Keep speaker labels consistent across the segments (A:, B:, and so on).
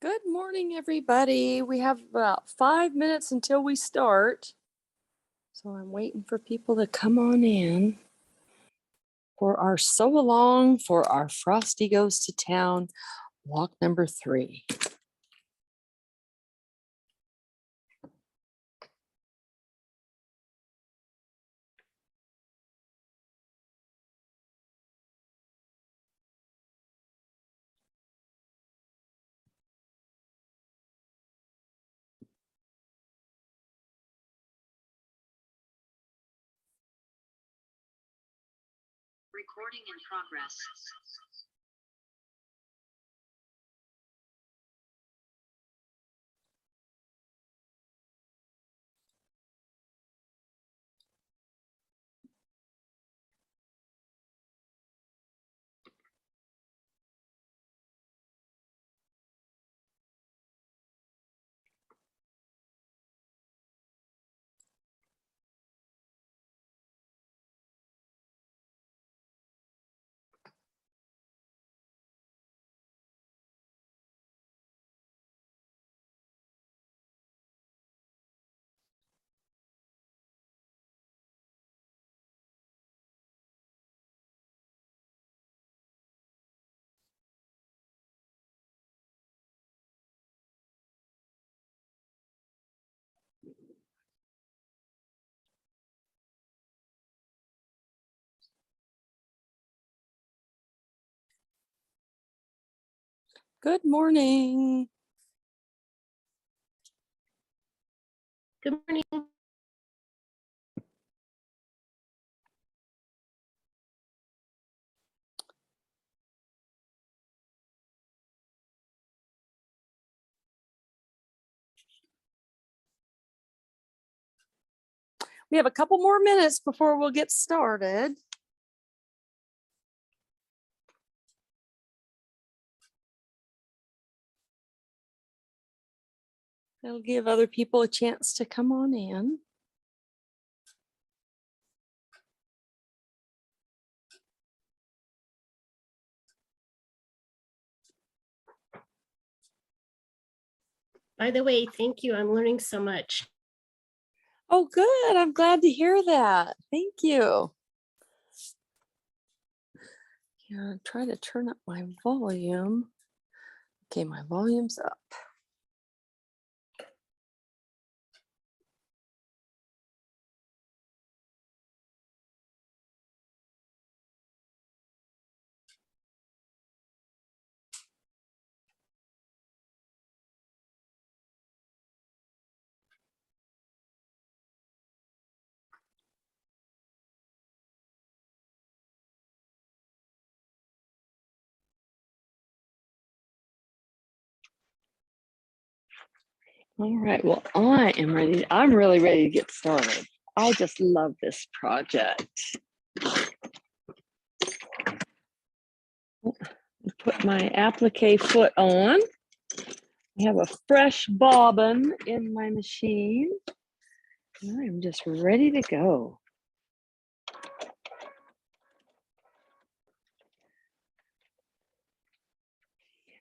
A: Good morning, everybody. We have about 5 minutes until we start. So I'm waiting for people to come on in for our sew along for our Frosty Goes to Town walk number 3.
B: Recording in progress.
A: Good morning.
C: Good morning.
A: We have a couple more minutes before we'll get started. That'll give other people a chance to come on in.
C: By the way, thank you. I'm learning so much.
A: Oh, good. I'm glad to hear that. Thank you. Yeah, try to turn up my volume. Okay, my volume's up. All right, well, I'm really ready to get started. I just love this project. Put my applique foot on. I have a fresh bobbin in my machine. I'm just ready to go.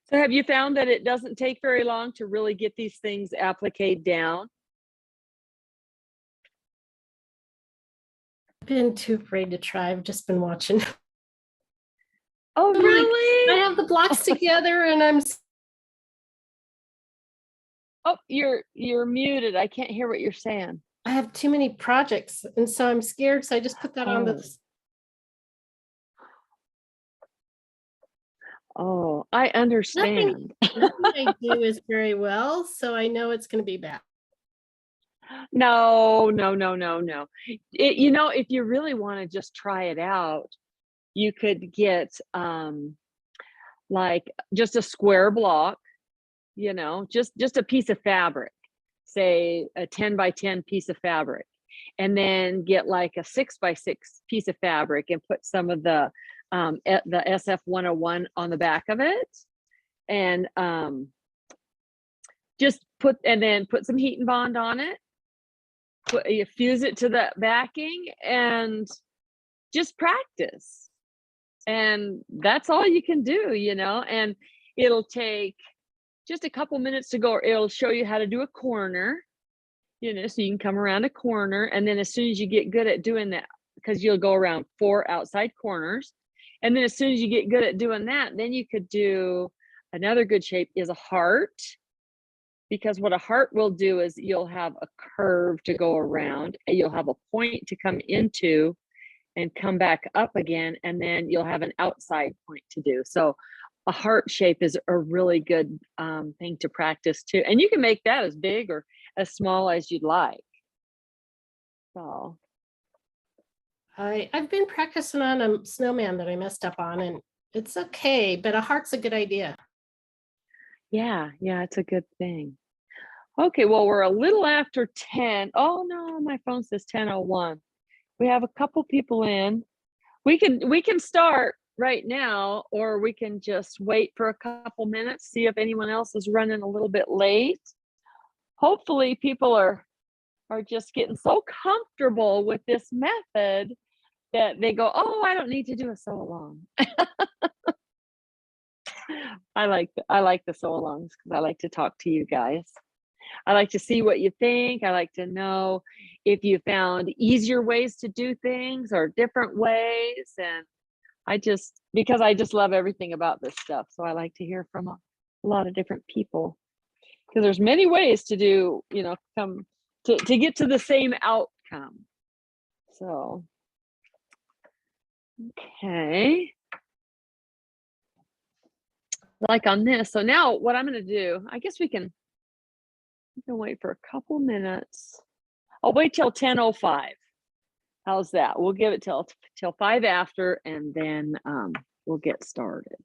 A: So have you found that it doesn't take very long to really get these things appliqued down?
C: I've been too afraid to try. I've just been watching.
A: Oh, really?
C: I have the blocks together and I'm.
A: Oh, you're muted. I can't hear what you're saying.
C: I have too many projects and so I'm scared. So I just put that on the.
A: Oh, I understand.
C: Nothing I do is very well, so I know it's going to be bad.
A: No. If you really want to just try it out, you could get like just a square block, just a piece of fabric, say a 10 by 10 piece of fabric, and then get like a 6 by 6 piece of fabric and put some of the SF 101 on the back of it, and just put some heat and bond on it. You fuse it to the backing and just practice. And that's all you can do, and it'll take just a couple minutes to go. It'll show you how to do a corner, you know, so you can come around a corner. And then as soon as you get good at doing that, because you'll go around 4 outside corners. And then as soon as you get good at doing that, then you could do another good shape is a heart. Because what a heart will do is you'll have a curve to go around, and you'll have a point to come into and come back up again, and then you'll have an outside point to do. So a heart shape is a really good thing to practice too. And you can make that as big or as small as you'd like. So
C: I've been practicing on a snowman that I messed up on, and it's okay, but a heart's a good idea.
A: yeah, it's a good thing. Okay, well, we're a little after 10. Oh no, my phone says 10:01. We have a couple people in. We can start right now, or we can just wait for a couple minutes, see if anyone else is running a little bit late. Hopefully people are just getting so comfortable with this method that they go, oh, I don't need to do a sew along. I like the sew alongs because I like to talk to you guys. I like to see what you think. I like to know if you found easier ways to do things or different ways. And because I just love everything about this stuff. So I like to hear from a lot of different people, because there's many ways to do, you know, come to get to the same outcome. So, okay. Like on this. So now what I'm going to do, I guess we can wait for a couple minutes. I'll wait till 10:05. How's that? We'll give it till 5 after, and then we'll get started.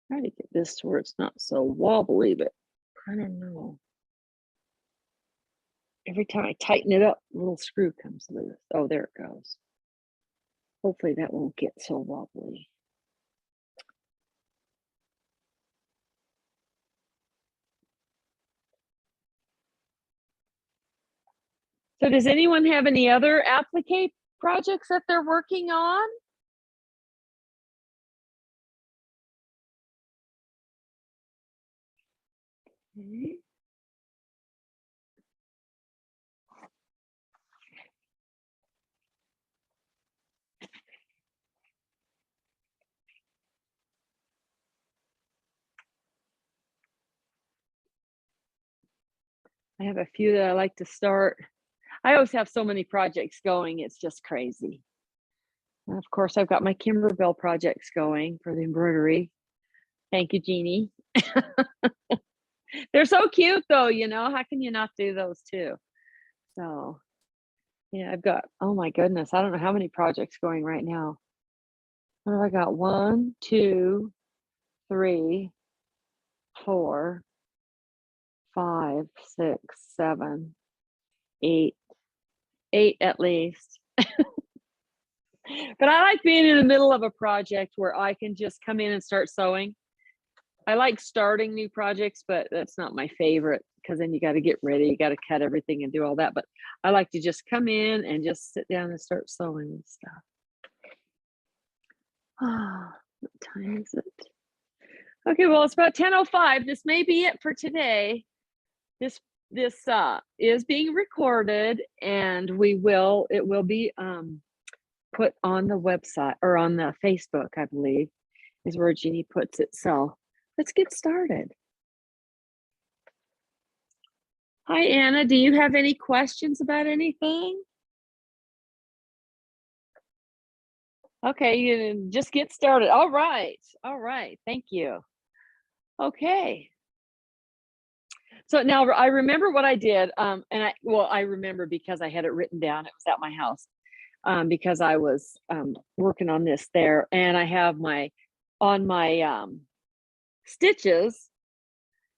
A: Try to get this where it's not so wobbly, but I don't know. Every time I tighten it up, a little screw comes loose. Oh, there it goes. Hopefully that won't get so wobbly. So does anyone have any other applique projects that they're working on? Okay. I have a few that I like to start. I always have so many projects going, it's just crazy. And of course, I've got my Kimberbell projects going for the embroidery. Thank you, Jeannie. They're so cute though, you know, how can you not do those too? So yeah, I've got, oh my goodness, I don't know how many projects going right now. What have I got? 1, 2, 3, 4, 5, 6, 7, 8 at least. But I like being in the middle of a project where I can just come in and start sewing. I like starting new projects, but that's not my favorite, because then you got to get ready, you got to cut everything and do all that. But I like to just come in and just sit down and start sewing and stuff. What time is it? Okay, well, it's about 10:05. This may be it for today. This is being recorded, and it will be put on the website, or on the Facebook, I believe, is where Jeannie puts it. So let's get started. Hi, Anna. Do you have any questions about anything? Okay, you just get started. All right. Thank you. Okay. So now I remember what I did, and I remember because I had it written down. It was at my house, because I was working on this there, and I have on my stitches,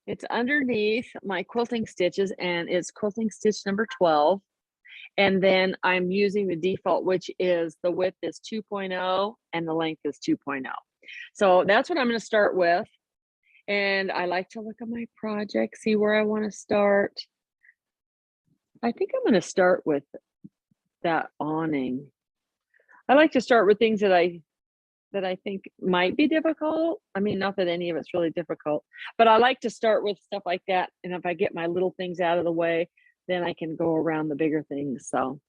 A: It's underneath my quilting stitches, and it's quilting stitch number 12. And then I'm using the default, which is the width is 2.0 and the length is 2.0. So that's what I'm going to start with. And I like to look at my project, see where I want to start. I think I'm going to start with that awning. I like to start with things that I think might be difficult. I mean, not that any of it's really difficult, but I like to start with stuff like that. And if I get my little things out of the way, then I can go around the bigger things. So,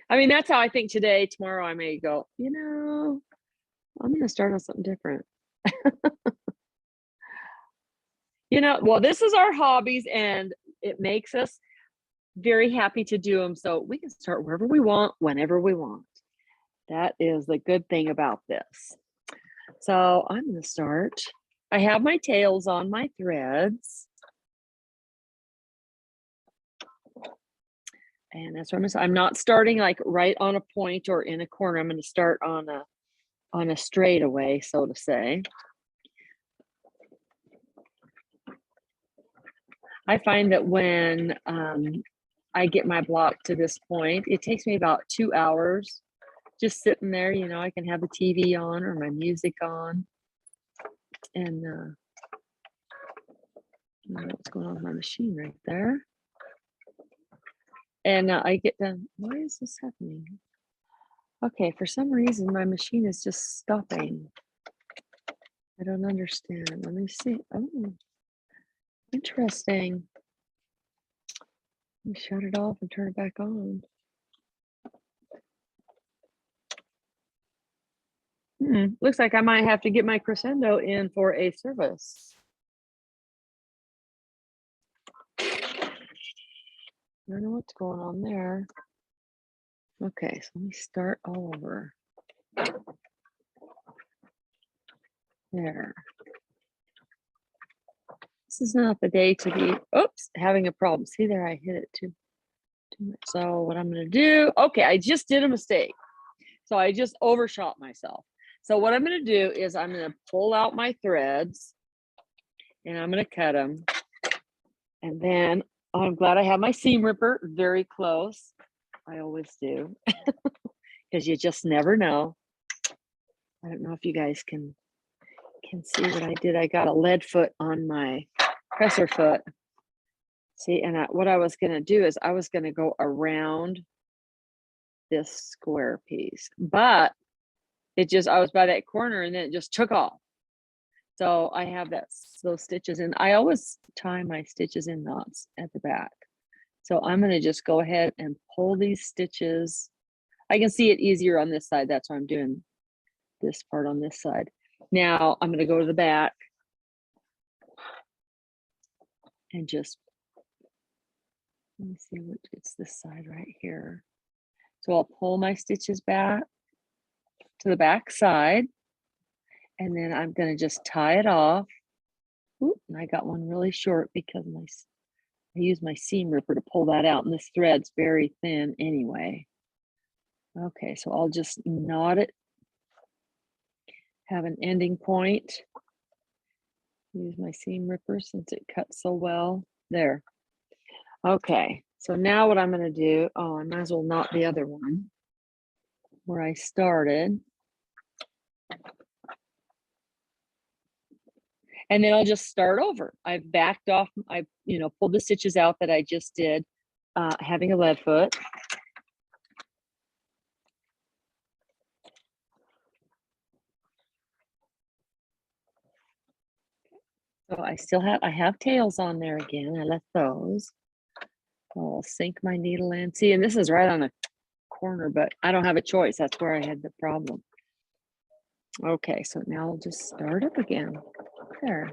A: I mean, that's how I think today. Tomorrow I may go, you know, I'm going to start on something different. You know, well, this is our hobbies and it makes us very happy to do them. So we can start wherever we want, whenever we want. That is the good thing about this. So I'm going to start. I have my tails on my threads. And that's what I'm not starting like right on a point or in a corner. I'm going to start on a straightaway, so to say. I find that when I get my block to this point, it takes me about 2 hours just sitting there. You know, I can have the TV on or my music on. And I don't know what's going on with my machine right there. And I get done. Why is this happening? Okay, for some reason, my machine is just stopping. I don't understand. Let me see. Oh, interesting. Let me shut it off and turn it back on. Looks like I might have to get my crescendo in for a service. I don't know what's going on there. Okay, so let me start all over. There. This is not the day to be, oops, having a problem. See there, I hit it too much. So what I'm going to do, okay, I just did a mistake. So I just overshot myself. So what I'm going to do is I'm going to pull out my threads and I'm going to cut them. And then I'm glad I have my seam ripper very close. I always do because you just never know. I don't know if you guys can see what I did. I got a lead foot on my presser foot. See, and what I was going to do is I was going to go around this square piece, but I was by that corner and then it just took off. So I have those stitches in. I always tie my stitches in knots at the back. So I'm going to just go ahead and pull these stitches. I can see it easier on this side. That's why I'm doing this part on this side. Now I'm going to go to the back and just, let me see what it's this side right here. So I'll pull my stitches back to the back side, and then I'm going to just tie it off. Oop, and I got one really short because I use my seam ripper to pull that out, and this thread's very thin anyway. Okay, so I'll just knot it, have an ending point. Use my seam ripper since it cuts so well. There. Okay, so now what I'm going to do, I might as well knot the other one where I started. And then I'll just start over. I've backed off, I pulled the stitches out that I just did, having a lead foot. So I have tails on there again. I left those. I'll sink my needle in. See, and this is right on the corner, but I don't have a choice. That's where I had the problem. Okay, so now I'll just start up again. There.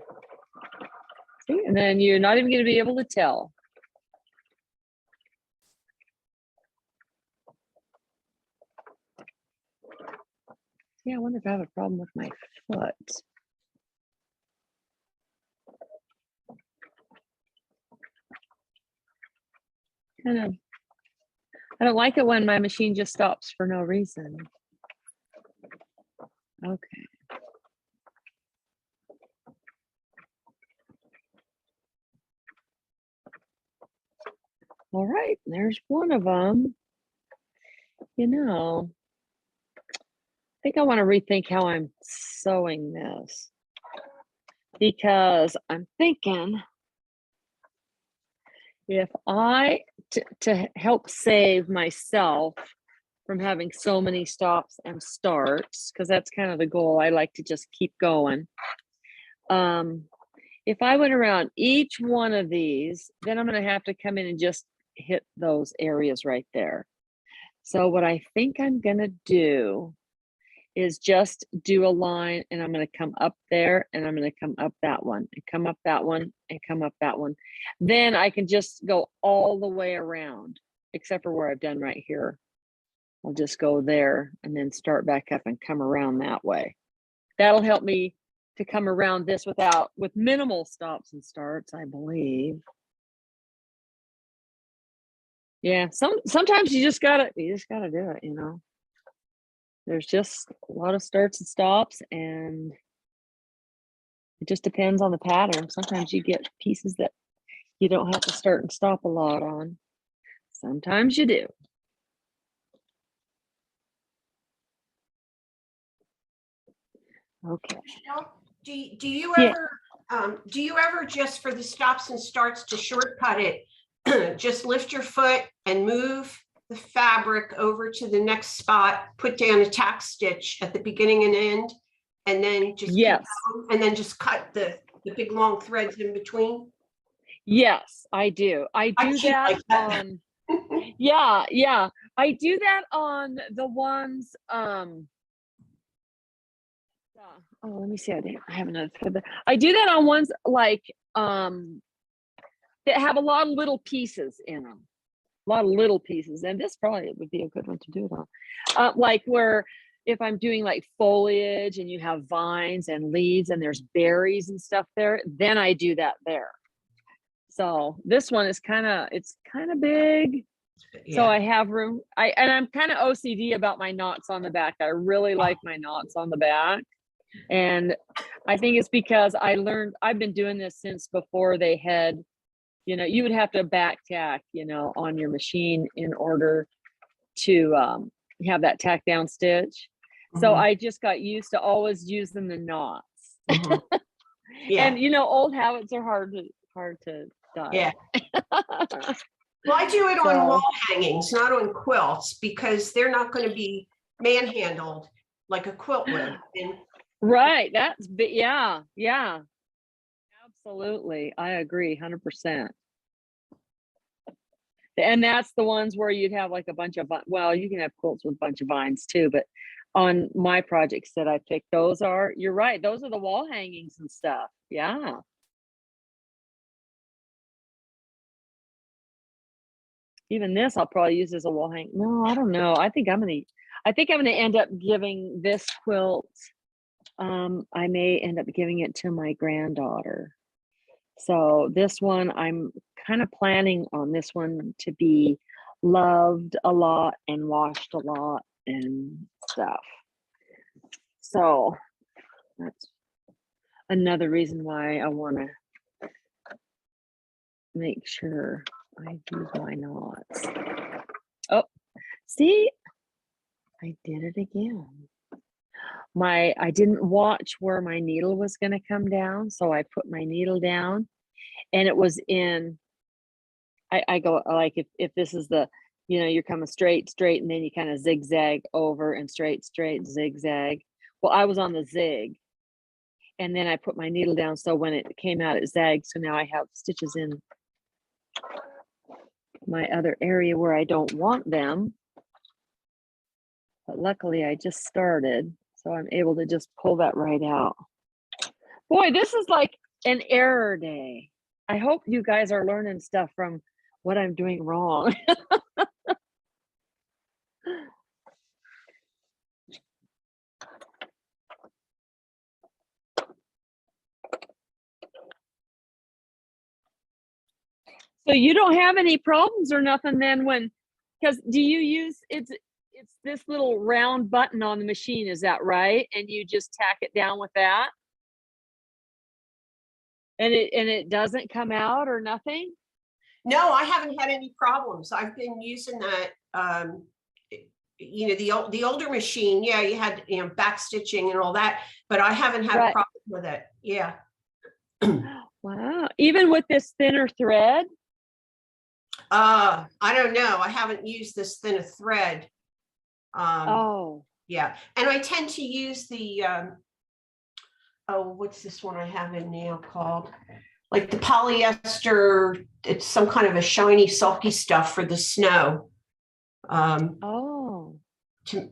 A: See, and then you're not even going to be able to tell. Yeah, I wonder if I have a problem with my foot. I don't like it when my machine just stops for no reason. Okay. All right, there's one of them. You know, I think I want to rethink how I'm sewing this, because I'm thinking if to help save myself from having so many stops and starts, because that's kind of the goal. I like to just keep going. If I went around each one of these, then I'm going to have to come in and just hit those areas right there. So what I think I'm going to do is just do a line, and I'm going to come up there, and I'm going to come up that one, and come up that one, and come up that one. Then I can just go all the way around, except for where I've done right here. I'll just go there and then start back up and come around that way. That'll help me to come around this with minimal stops and starts, I believe. Yeah, sometimes you just gotta do it, you know. There's just a lot of starts and stops, and it just depends on the pattern. Sometimes you get pieces that you don't have to start and stop a lot on. Sometimes you do. Okay.
D: Michelle, do you
A: Yeah.
D: ever just for the stops and starts to shortcut it, just lift your foot and move the fabric over to the next spot, put down a tack stitch at the beginning and end, and then just keep
A: Yes.
D: going, and then just cut the big long threads in between?
A: Yes, I do. I
D: I
A: do
D: cheat
A: that
D: like that.
A: on yeah. I do that on the ones oh, let me see. I have another thread there. I do that on ones like that have a lot of little pieces in them. A lot of little pieces, and this probably would be a good one to do it on. Like where if I'm doing like foliage and you have vines and leaves and there's berries and stuff there, then I do that there. So this one is it's kind of big. So
D: Yeah.
A: I have room. And I'm kind of OCD about my knots on the back. I really like my knots on the back. And I think it's because I've been doing this since before they had, you would have to back tack, on your machine in order to have that tack down stitch. So
D: Mhm.
A: I just got used to always using the knots.
D: Mhm. Yeah.
A: And old habits are hard to die.
D: Yeah. Well, I do it on
A: So-
D: wall hangings, not on quilts, because they're not going to be manhandled like a quilt would. And
A: Right. Yeah. Absolutely. I agree 100%. And that's the ones where you'd have like a bunch of, well, you can have quilts with a bunch of vines too, but on my projects that I picked, you're right. Those are the wall hangings and stuff. Yeah. Even this, I'll probably use as a wall hang. No, I don't know. I think I'm gonna end up giving this quilt. I may end up giving it to my granddaughter. So this one, I'm kind of planning on this one to be loved a lot and washed a lot and stuff. So that's another reason why I want to make sure I use my knots. Oh, see, I did it again. I didn't watch where my needle was going to come down, so I put my needle down, and it was in. I go like if this is the, you're coming straight, and then you kind of zigzag over and straight, zigzag. Well, I was on the zig, and then I put my needle down, so when it came out, it zagged. So now I have stitches in my other area where I don't want them. But luckily, I just started, so I'm able to just pull that right out. Boy, this is like an error day. I hope you guys are learning stuff from what I'm doing wrong. So you don't have any problems or nothing then because do you use, it's this little round button on the machine, is that right? And you just tack it down with that? And it doesn't come out or nothing?
D: No, I haven't had any problems. I've been using that, you know, the older machine. Yeah, you had, you know, back stitching and all that, but I haven't had a
A: Right.
D: problem with it. Yeah.
A: Wow. Even with this thinner thread?
D: I don't know. I haven't used this thin a thread.
A: Oh,
D: Yeah, and I tend to use the, oh, what's this one I have in now called? Like the polyester, it's some kind of a shiny, sulky stuff for the snow.
A: oh.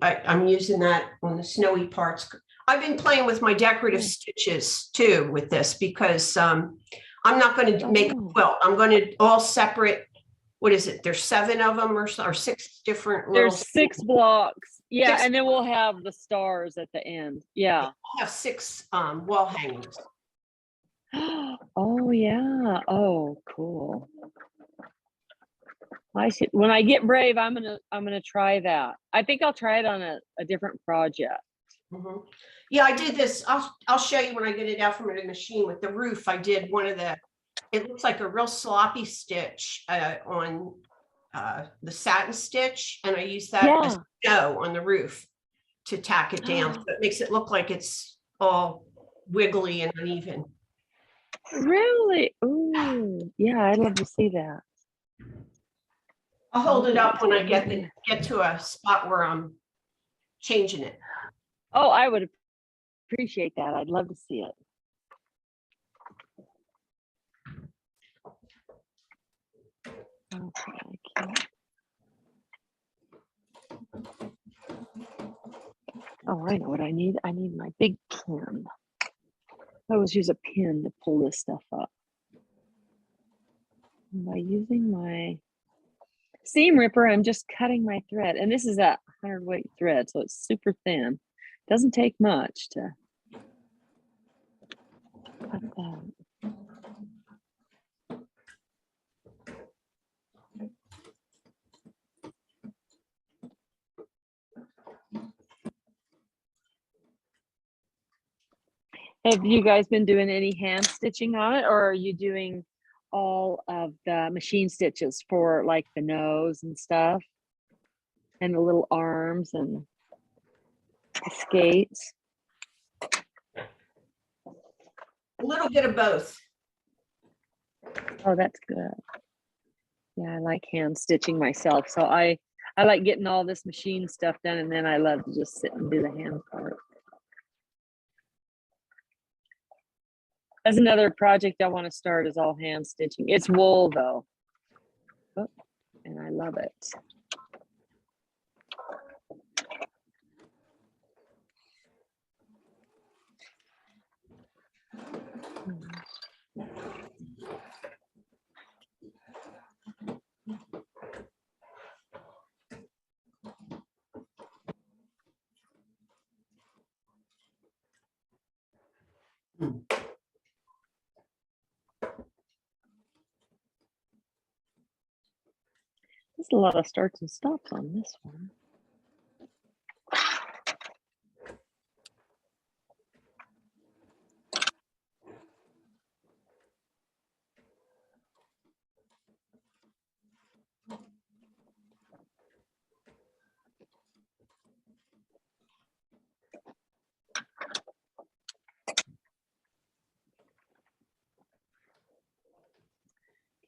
D: I'm using that on the snowy parts. I've been playing with my decorative
A: Hmm.
D: stitches too with this because I'm not going to make a
A: Oh.
D: quilt. I'm going to all separate. What is it? There's 7 of them or 6 different little.
A: There's 6 blocks. Yeah,
D: 6
A: and then we'll have the stars at the end. Yeah.
D: I have 6 wall hangings.
A: Oh yeah. Oh, cool. I should, when I get brave, I'm gonna try that. I think I'll try it on a different project.
D: Mhm. Yeah, I did this. I'll show you when I get it out from the machine with the roof. I did one of the, it looks like a real sloppy stitch on the satin stitch, and I used that
A: Yeah.
D: as snow on the roof to tack it down. So it makes it look like it's all wiggly and uneven.
A: Really? Ooh, yeah, I'd love to see that.
D: I'll hold it
A: Ooh,
D: up when I
A: yeah.
D: get to a spot where I'm changing it.
A: Oh, I would appreciate that. I'd love to see it. Okay, I can't. Oh, I know what I need. I need my big pin. I always use a pin to pull this stuff up. And by using my seam ripper, I'm just cutting my thread. And this is a 100 weight thread, so it's super thin. Doesn't take much to cut that. Have you guys been doing any hand stitching on it, or are you doing all of the machine stitches for like the nose and stuff and the little arms and the skates?
D: A little bit of both.
A: Oh, that's good. Yeah, I like hand stitching myself. So I like getting all this machine stuff done, and then I love to just sit and do the hand part. That's another project I want to start, is all hand stitching. It's wool though. Oh, and I love it. There's a lot of starts and stops on this one.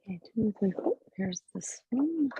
A: Okay, 2, 3, 4. Here's this one.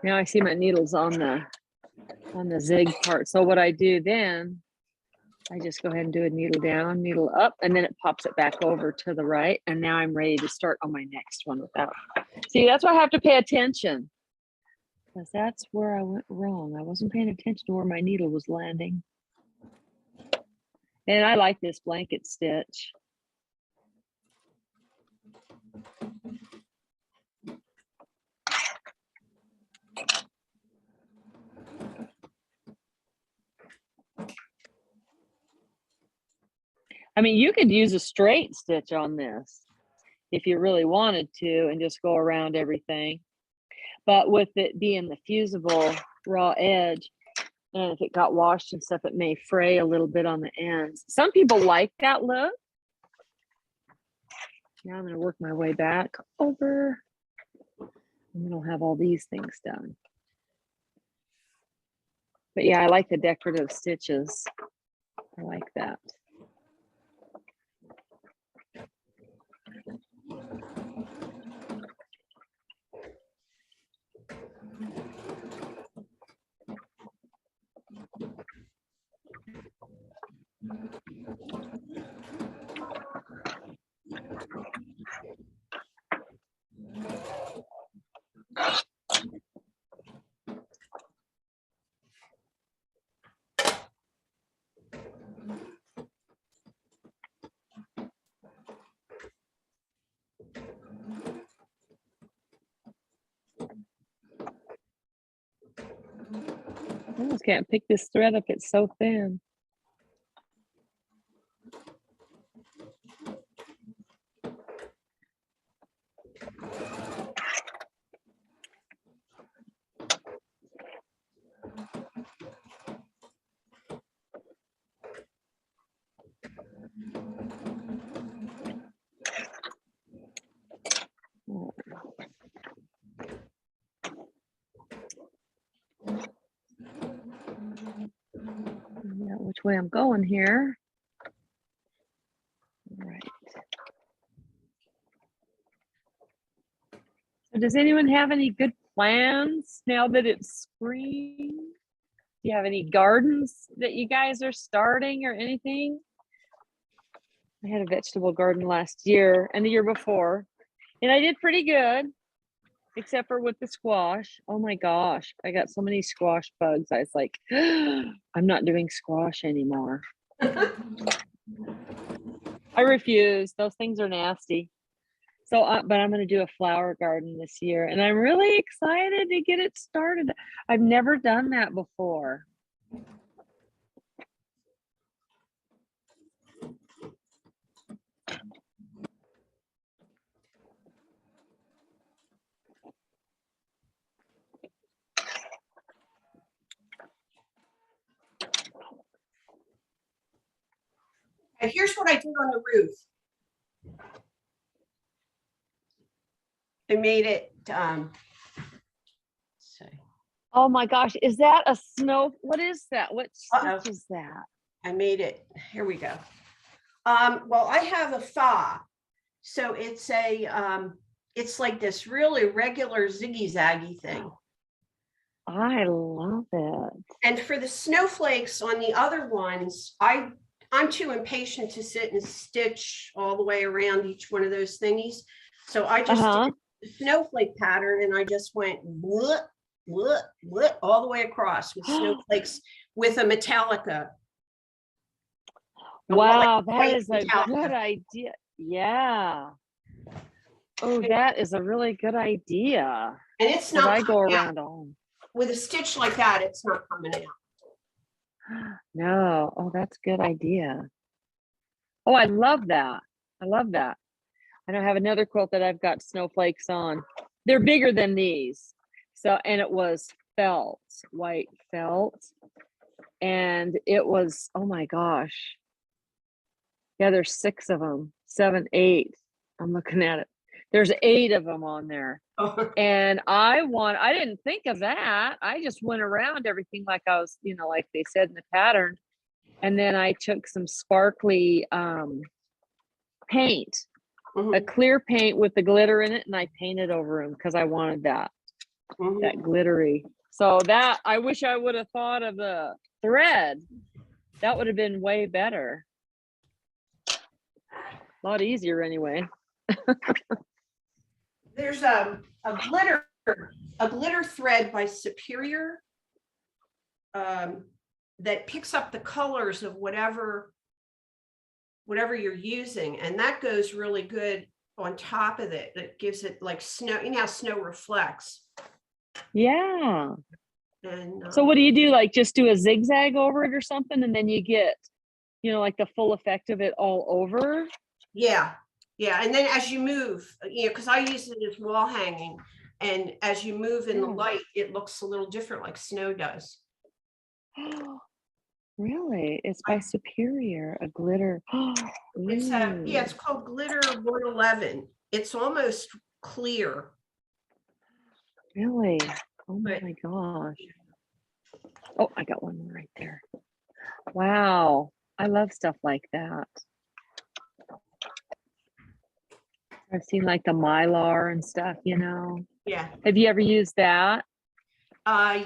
A: Now I see my needles on the zig part. So what I do then, I just go ahead and do a needle down, needle up, and then it pops it back over to the right. And now I'm ready to start on my next one without. See, that's why I have to pay attention, because that's where I went wrong. I wasn't paying attention to where my needle was landing. And I like this blanket stitch. I mean, you could use a straight stitch on this if you really wanted to and just go around everything. But with it being the fusible raw edge, and if it got washed and stuff, it may fray a little bit on the ends. Some people like that look. Now I'm going to work my way back over. And then I'll have all these things done. But yeah, I like the decorative stitches. I like that. I almost can't pick this thread up, it's so thin. Which way I'm going here. All right. So does anyone have any good plans now that it's spring? Do you have any gardens that you guys are starting or anything? I had a vegetable garden last year and the year before, and I did pretty good, except for with the squash. Oh my gosh, I got so many squash bugs. I was like, I'm not doing squash anymore. I refuse. Those things are nasty. So, but I'm going to do a flower garden this year, and I'm really excited to get it started. I've never done that before.
D: And here's what I did on the roof. I made it, let's see.
A: Oh my gosh, is that a snow? What is that? What
D: Uh-oh.
A: stitch is that?
D: I made it. Here we go. Well, I have a fa, so it's a it's like this really regular ziggy-zaggy thing.
A: I love it.
D: And for the snowflakes on the other ones, I'm too impatient to sit and stitch all the way around each one of those thingies. So I just did the snowflake pattern, and I just went bleh, bleh, bleh, all the way across with snowflakes with a Metallica.
A: Wow, that is a good idea. Yeah. Oh, that is a really good idea.
D: And it's
A: Should
D: not
A: I go
D: coming out.
A: around all?
D: With a stitch like that, it's not coming out.
A: No. Oh, that's a good idea. Oh, I love that. I love that. I don't have another quilt that I've got snowflakes on. They're bigger than these. So, and it was felt, white felt. And it was, oh my gosh. Yeah, there's 6 of them, 7, 8. I'm looking at it. There's 8 of them on there. And I didn't think of that. I just went around everything like I was, like they said in the pattern. And then I took some sparkly paint, a clear paint with the glitter in it, and I painted over them because I wanted that glittery. So that, I wish I would have thought of the thread. That would have been way better. A lot easier anyway.
D: There's a glitter thread by Superior that picks up the colors of whatever you're using, and that goes really good on top of it. It gives it like snow. You know how snow reflects.
A: Yeah.
D: And
A: so what do you do? Like just do a zigzag over it or something, and then you get, you know, like the full effect of it all over.
D: Yeah, yeah, and then as you move, because I use it as wall hanging, and as you move in the
A: Yeah.
D: light, it looks a little different, like snow does.
A: Really? It's by Superior, a glitter.
D: It's yeah,
A: Ooh,
D: it's called Glitter 111. It's almost clear,
A: really? Oh
D: but
A: my gosh. Oh, I got one right there. Wow. I love stuff like that. I've seen like the Mylar and stuff, you know.
D: yeah.
A: Have you ever used that?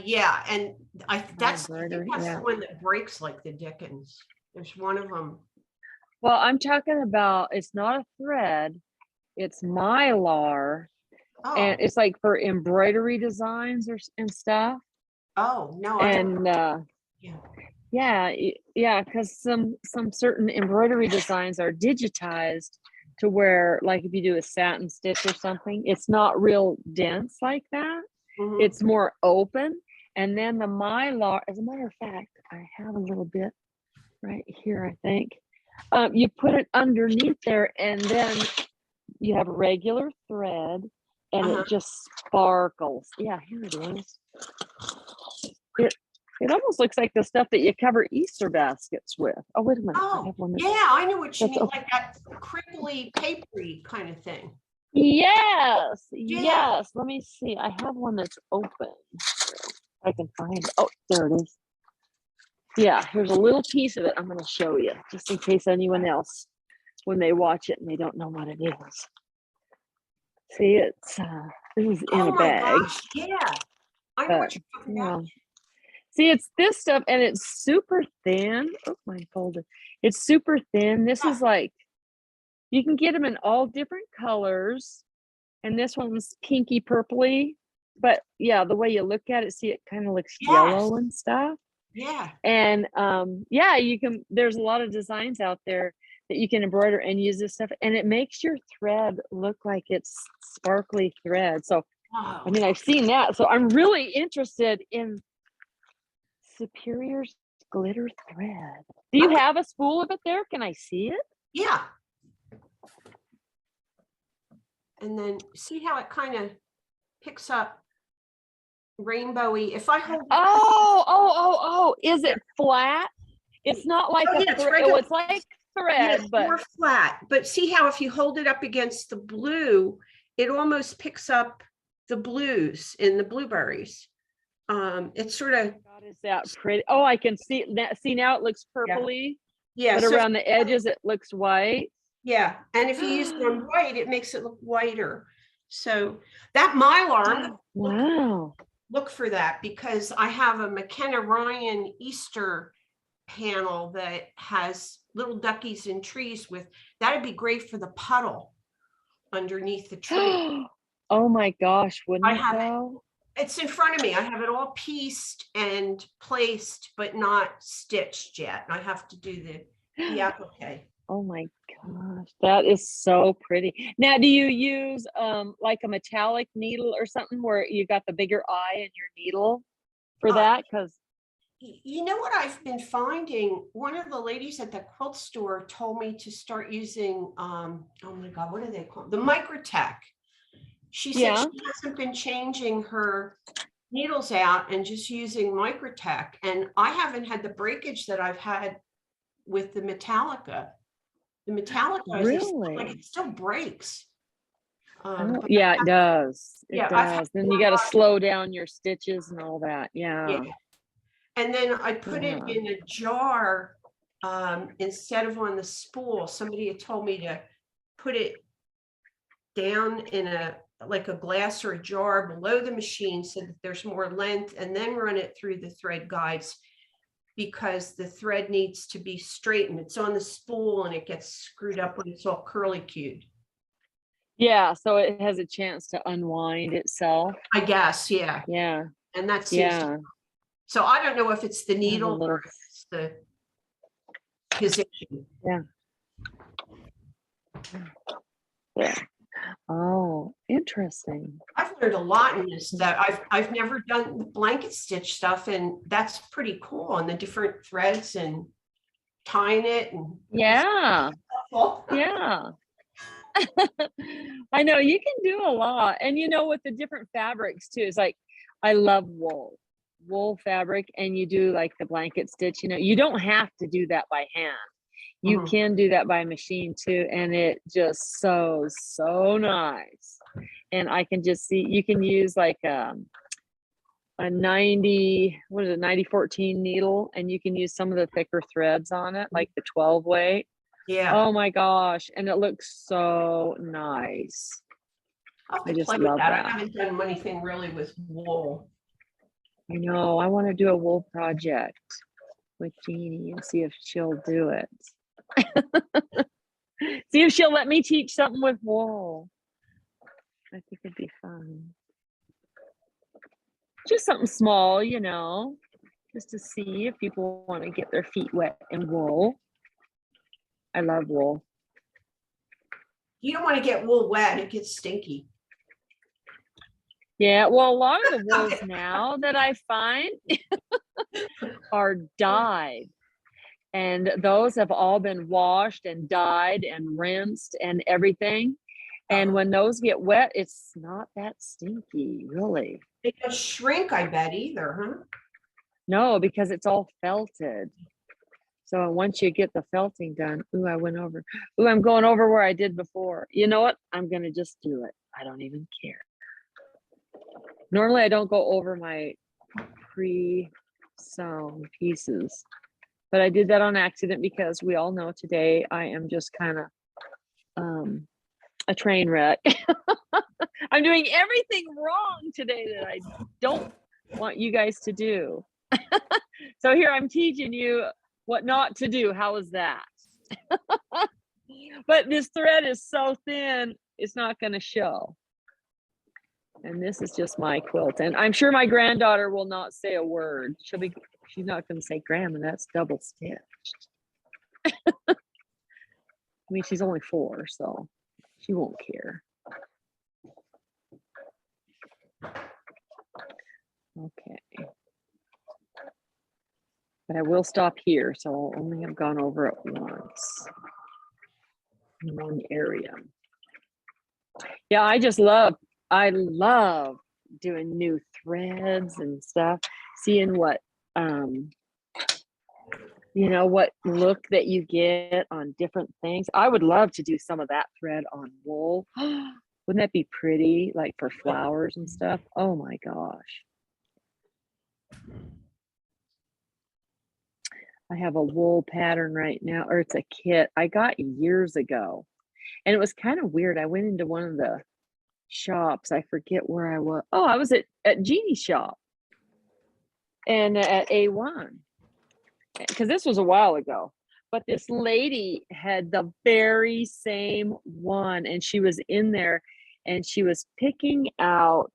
D: Yeah, and I think that's
A: Embroidery,
D: the
A: yeah.
D: one that breaks like the Dickens. There's one of them.
A: Well, I'm talking about, it's not a thread, it's Mylar, and
D: Oh,
A: it's like for embroidery designs and stuff.
D: oh, no, I don't,
A: And
D: yeah.
A: yeah, because some certain embroidery designs are digitized to where, like if you do a satin stitch or something, it's not real dense like that.
D: Mhm.
A: It's more open. And then the Mylar, as a matter of fact, I have a little bit right here, I think. You put it underneath there, and then you have regular thread, and
D: Uh-huh.
A: it just sparkles. Yeah, here it is. It almost looks like the stuff that you cover Easter baskets with. Oh, wait a minute. I
D: Oh,
A: have one
D: yeah, I know what you
A: that's
D: mean,
A: open.
D: like that crinkly, papery kind of thing.
A: Yes,
D: Yeah.
A: yes. Let me see. I have one that's open. I can find it. Oh, there it is. Yeah, here's a little piece of it I'm going to show you, just in case anyone else, when they watch it and they don't know what it is. See, it's this is in
D: Oh
A: a
D: my
A: bag,
D: gosh, yeah. I know
A: but
D: what you're talking
A: yeah.
D: about.
A: See, it's this stuff, and it's super thin. Oh, my folder. It's super thin. This
D: Yeah.
A: is like, you can get them in all different colors, and this one's pinky purpley. But yeah, the way you look at it, see, it kind of looks
D: Yes.
A: yellow and stuff.
D: Yeah.
A: And yeah, you can. There's a lot of designs out there that you can embroider and use this stuff, and it makes your thread look like it's sparkly thread. So,
D: Oh,
A: I mean, I've seen that. So I'm really interested in Superior's glitter thread. Do you
D: okay.
A: have a spool of it there? Can I see it?
D: Yeah. And then see how it kind of picks up rainbowy. If I hold it,
A: Oh, is it flat? It's not like
D: oh,
A: a
D: yeah, it's
A: thread.
D: regular.
A: Oh, it's like
D: Yeah,
A: thread,
D: it's
A: but
D: more flat. But see how if you hold it up against the blue, it almost picks up the blues in the blueberries. It's sort of,
A: God, is that pretty? Oh, I can see that. See, now it looks purpley,
D: yeah.
A: but
D: So
A: around the edges it looks white.
D: yeah, and if you use it on white, it makes it look whiter. So that Mylar, I'm gonna
A: Wow.
D: look for that because I have a McKenna Ryan Easter panel that has little duckies and trees with, that'd be great for the puddle underneath the tree.
A: Oh my gosh, wouldn't
D: I
A: it
D: have it.
A: though?
D: It's in front of me. I have it all pieced and placed, but not stitched yet. I have to do the applique.
A: Oh my gosh, that is so pretty. Now, do you use like a metallic needle or something where you got the bigger eye in your needle for that? Because
D: You know what I've been finding? One of the ladies at the quilt store told me to start using, oh my God, what do they call it? The Microtech. She said
A: yeah,
D: she hasn't been changing her needles out and just using Microtech. And I haven't had the breakage that I've had with the Metallica. The Metallica is like
A: really?
D: it still breaks.
A: Oh,
D: But
A: yeah, it does. It
D: yeah, I've had
A: does. Then you
D: more
A: got to
D: luck.
A: slow down your stitches and all that. Yeah.
D: Yeah. And then I put it
A: Yeah.
D: in a jar instead of on the spool. Somebody had told me to put it down in a like a glass or a jar below the machine so that there's more length, and then run it through the thread guides because the thread needs to be straightened. It's on the spool and it gets screwed up when it's all curly-cued.
A: Yeah, so it has a chance to unwind itself.
D: I guess, yeah.
A: Yeah.
D: And that seems
A: Yeah.
D: so I don't know if it's the
A: Have a
D: needle
A: little,
D: or if it's the position.
A: yeah. Oh, interesting.
D: I've learned a lot in this that I've never done the blanket stitch stuff, and that's pretty cool on the different threads and tying it and.
A: Yeah, yeah. I know you can do a lot. And you know, with the different fabrics too, it's like, I love wool fabric, and you do like the blanket stitch, you know, you don't have to do that by hand. You
D: Mhm.
A: can do that by machine too, and it just sews so nice. And I can just see, you can use like a 9014 needle, and you can use some of the thicker threads on it, like the 12 weight.
D: Yeah,
A: Oh my gosh, and it looks so nice.
D: I'll have
A: I
D: to
A: just
D: play with
A: love
D: that.
A: that.
D: I haven't done anything really with wool.
A: I know, I want to do a wool project with Jeannie and see if she'll do it. See if she'll let me teach something with wool. I think it'd be fun. Just something small, you know, just to see if people want to get their feet wet in wool. I love wool.
D: You don't want to get wool wet, it gets stinky.
A: Yeah, well, a lot of the wools now that I find are dyed. And those have all been washed and dyed and rinsed and everything. And when those get wet, it's not that stinky, really.
D: They don't shrink, I bet, either, huh?
A: No, because it's all felted. So once you get the felting done, ooh, I went over. Ooh, I'm going over where I did before. You know what? I'm going to just do it. I don't even care. Normally, I don't go over my pre-sewn pieces, but I did that on accident because we all know today I am just kind of a train wreck. I'm doing everything wrong today that I don't want you guys to do. So here I'm teaching you what not to do. How is that? But this thread is so thin, it's not going to show. And this is just my quilt. And I'm sure my granddaughter will not say a word. She's not going to say, Grandma, that's double stitched. I mean, she's only 4, so she won't care. Okay. But I will stop here, so I'll only have gone over it once in one area. Yeah, I love doing new threads and stuff, seeing what you know, what look that you get on different things. I would love to do some of that thread on wool. Wouldn't that be pretty, like for flowers and stuff? Oh my gosh. I have a wool pattern right now, or it's a kit I got years ago. And it was kind of weird. I went into one of the shops. I forget where I was. Oh, I was at Jeannie's shop and at A1. Because this was a while ago, but this lady had the very same one, and she was in there and she was picking out,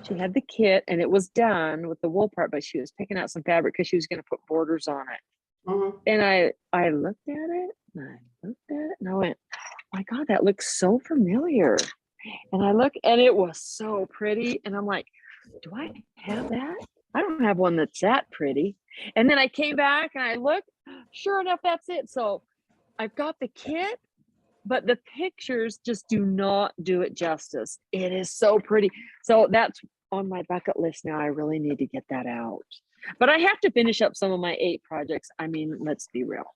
A: she had the kit and it was done with the wool part, but she was picking out some fabric because she was going to put borders on it.
D: Mhm.
A: And I looked at it and I went, my God, that looks so familiar. And I look and it was so pretty. And I'm like, do I have that? I don't have one that's that pretty. And then I came back and I looked, sure enough, that's it. So I've got the kit, but the pictures just do not do it justice. It is so pretty. So that's on my bucket list now. I really need to get that out. But I have to finish up some of my 8 projects. I mean, let's be real.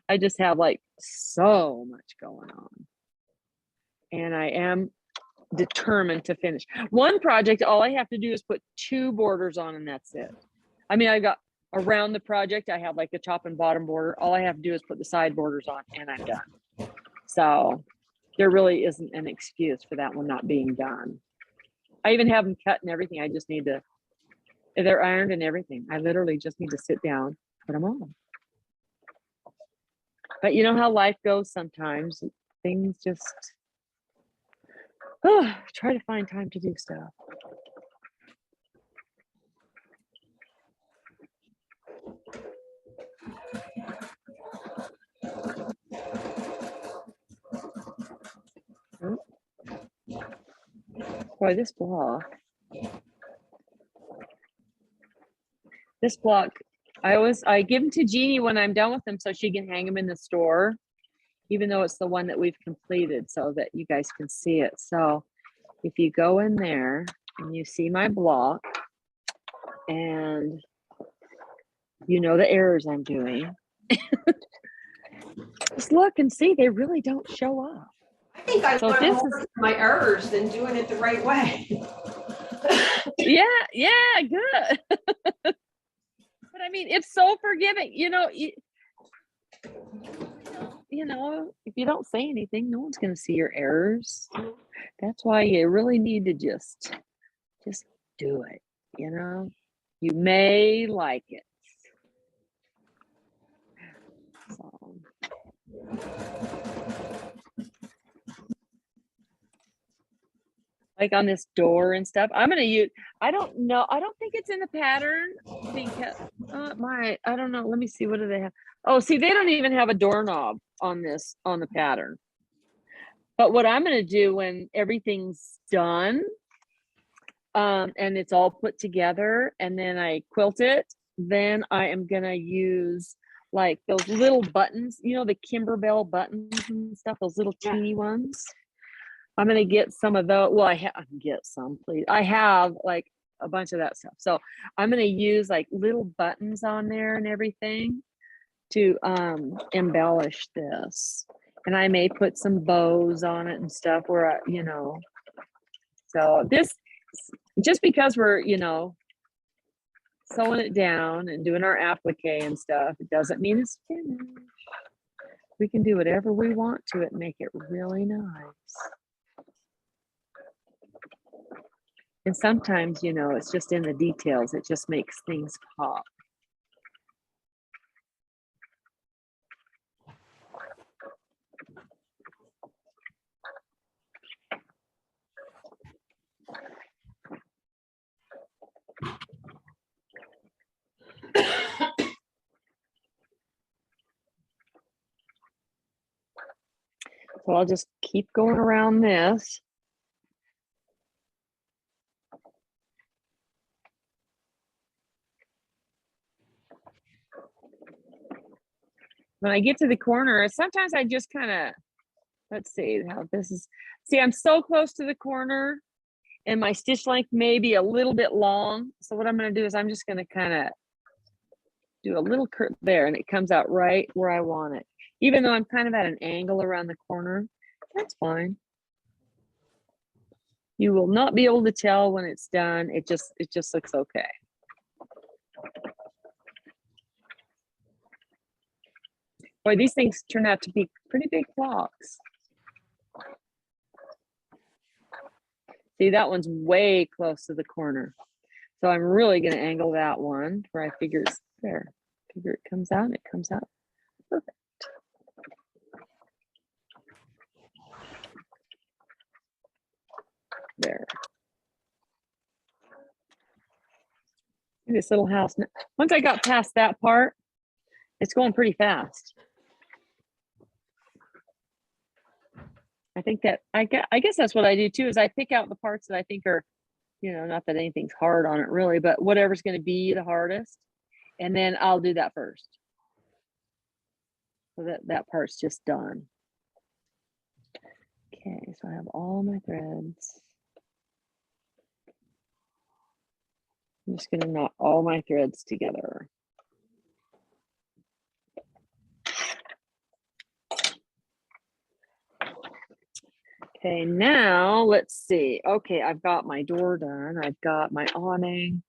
A: I just have like so much going on. And I am determined to finish. One project, all I have to do is put 2 borders on and that's it. I mean, I got around the project, I have like the top and bottom border. All I have to do is put the side borders on and I'm done. So there really isn't an excuse for that one not being done. I even have them cut and everything. I just need to, they're ironed and everything. I literally just need to sit down, put them on. But you know how life goes sometimes. Things just, try to find time to do stuff. Boy, this block I give them to Jeannie when I'm done with them so she can hang them in the store, even though it's the one that we've completed so that you guys can see it. So if you go in there and you see my block and you know the errors I'm doing, just look and see, they really don't show up.
D: I think I
A: So
D: learned
A: this
D: more
A: is-
D: from my errors than doing it the right way.
A: Yeah, good. But I mean, it's so forgiving, you know, if you don't say anything, no one's going to see your errors. That's why you really need to just do it, you know. You may like it. So. Like on this door and stuff, I'm going to use, I don't know. I don't think it's in the pattern because I don't know. Let me see. What do they have? Oh, see, they don't even have a doorknob on the pattern. But what I'm going to do when everything's done, and it's all put together and then I quilt it, then I am going to use like those little buttons, you know, the Kimberbell buttons and stuff, those little teeny ones. I'm going to get some of those. Well, I can get some, please. I have like a bunch of that stuff. So I'm going to use like little buttons on there and everything to embellish this. And I may put some bows on it and stuff where, you know, so this, just because we're, you know, sewing it down and doing our applique and stuff, it doesn't mean it's finished. We can do whatever we want to it and make it really nice. And sometimes, you know, it's just in the details. It just makes things pop. So I'll just keep going around this. When I get to the corner, sometimes I just kind of, let's see how this is. See, I'm so close to the corner and my stitch length may be a little bit long. So what I'm going to do is I'm just going to kind of do a little curve there and it comes out right where I want it. Even though I'm kind of at an angle around the corner, that's fine. You will not be able to tell when it's done. It just looks okay. Boy, these things turn out to be pretty big blocks. See, that one's way close to the corner. So I'm really going to angle that one where I figure it's there. Figure it comes out, it comes out perfect. There. This little house. Once I got past that part, it's going pretty fast. I think that I guess that's what I do too, is I pick out the parts that I think are, you know, not that anything's hard on it really, but whatever's going to be the hardest. And then I'll do that first. So that part's just done. Okay, so I have all my threads. I'm just going to knot all my threads together. Okay, now let's see. Okay, I've got my door done. I've got my awning,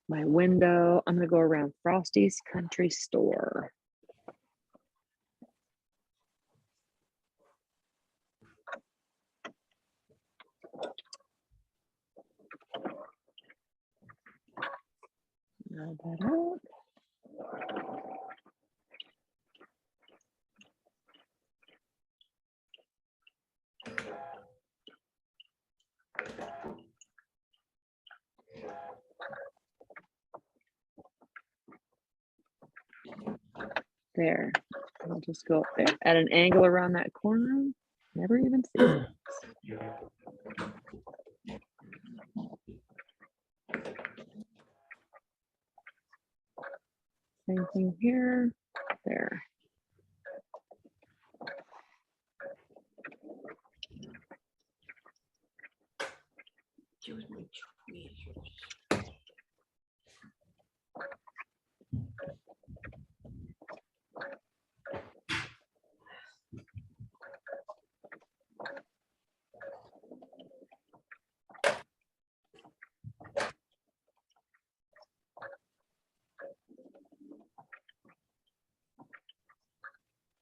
A: my window. I'm going to go around Frosty's Country Store. Add that up. There. I'll just go up there at an angle around that corner. Never even see it. Same thing here, there.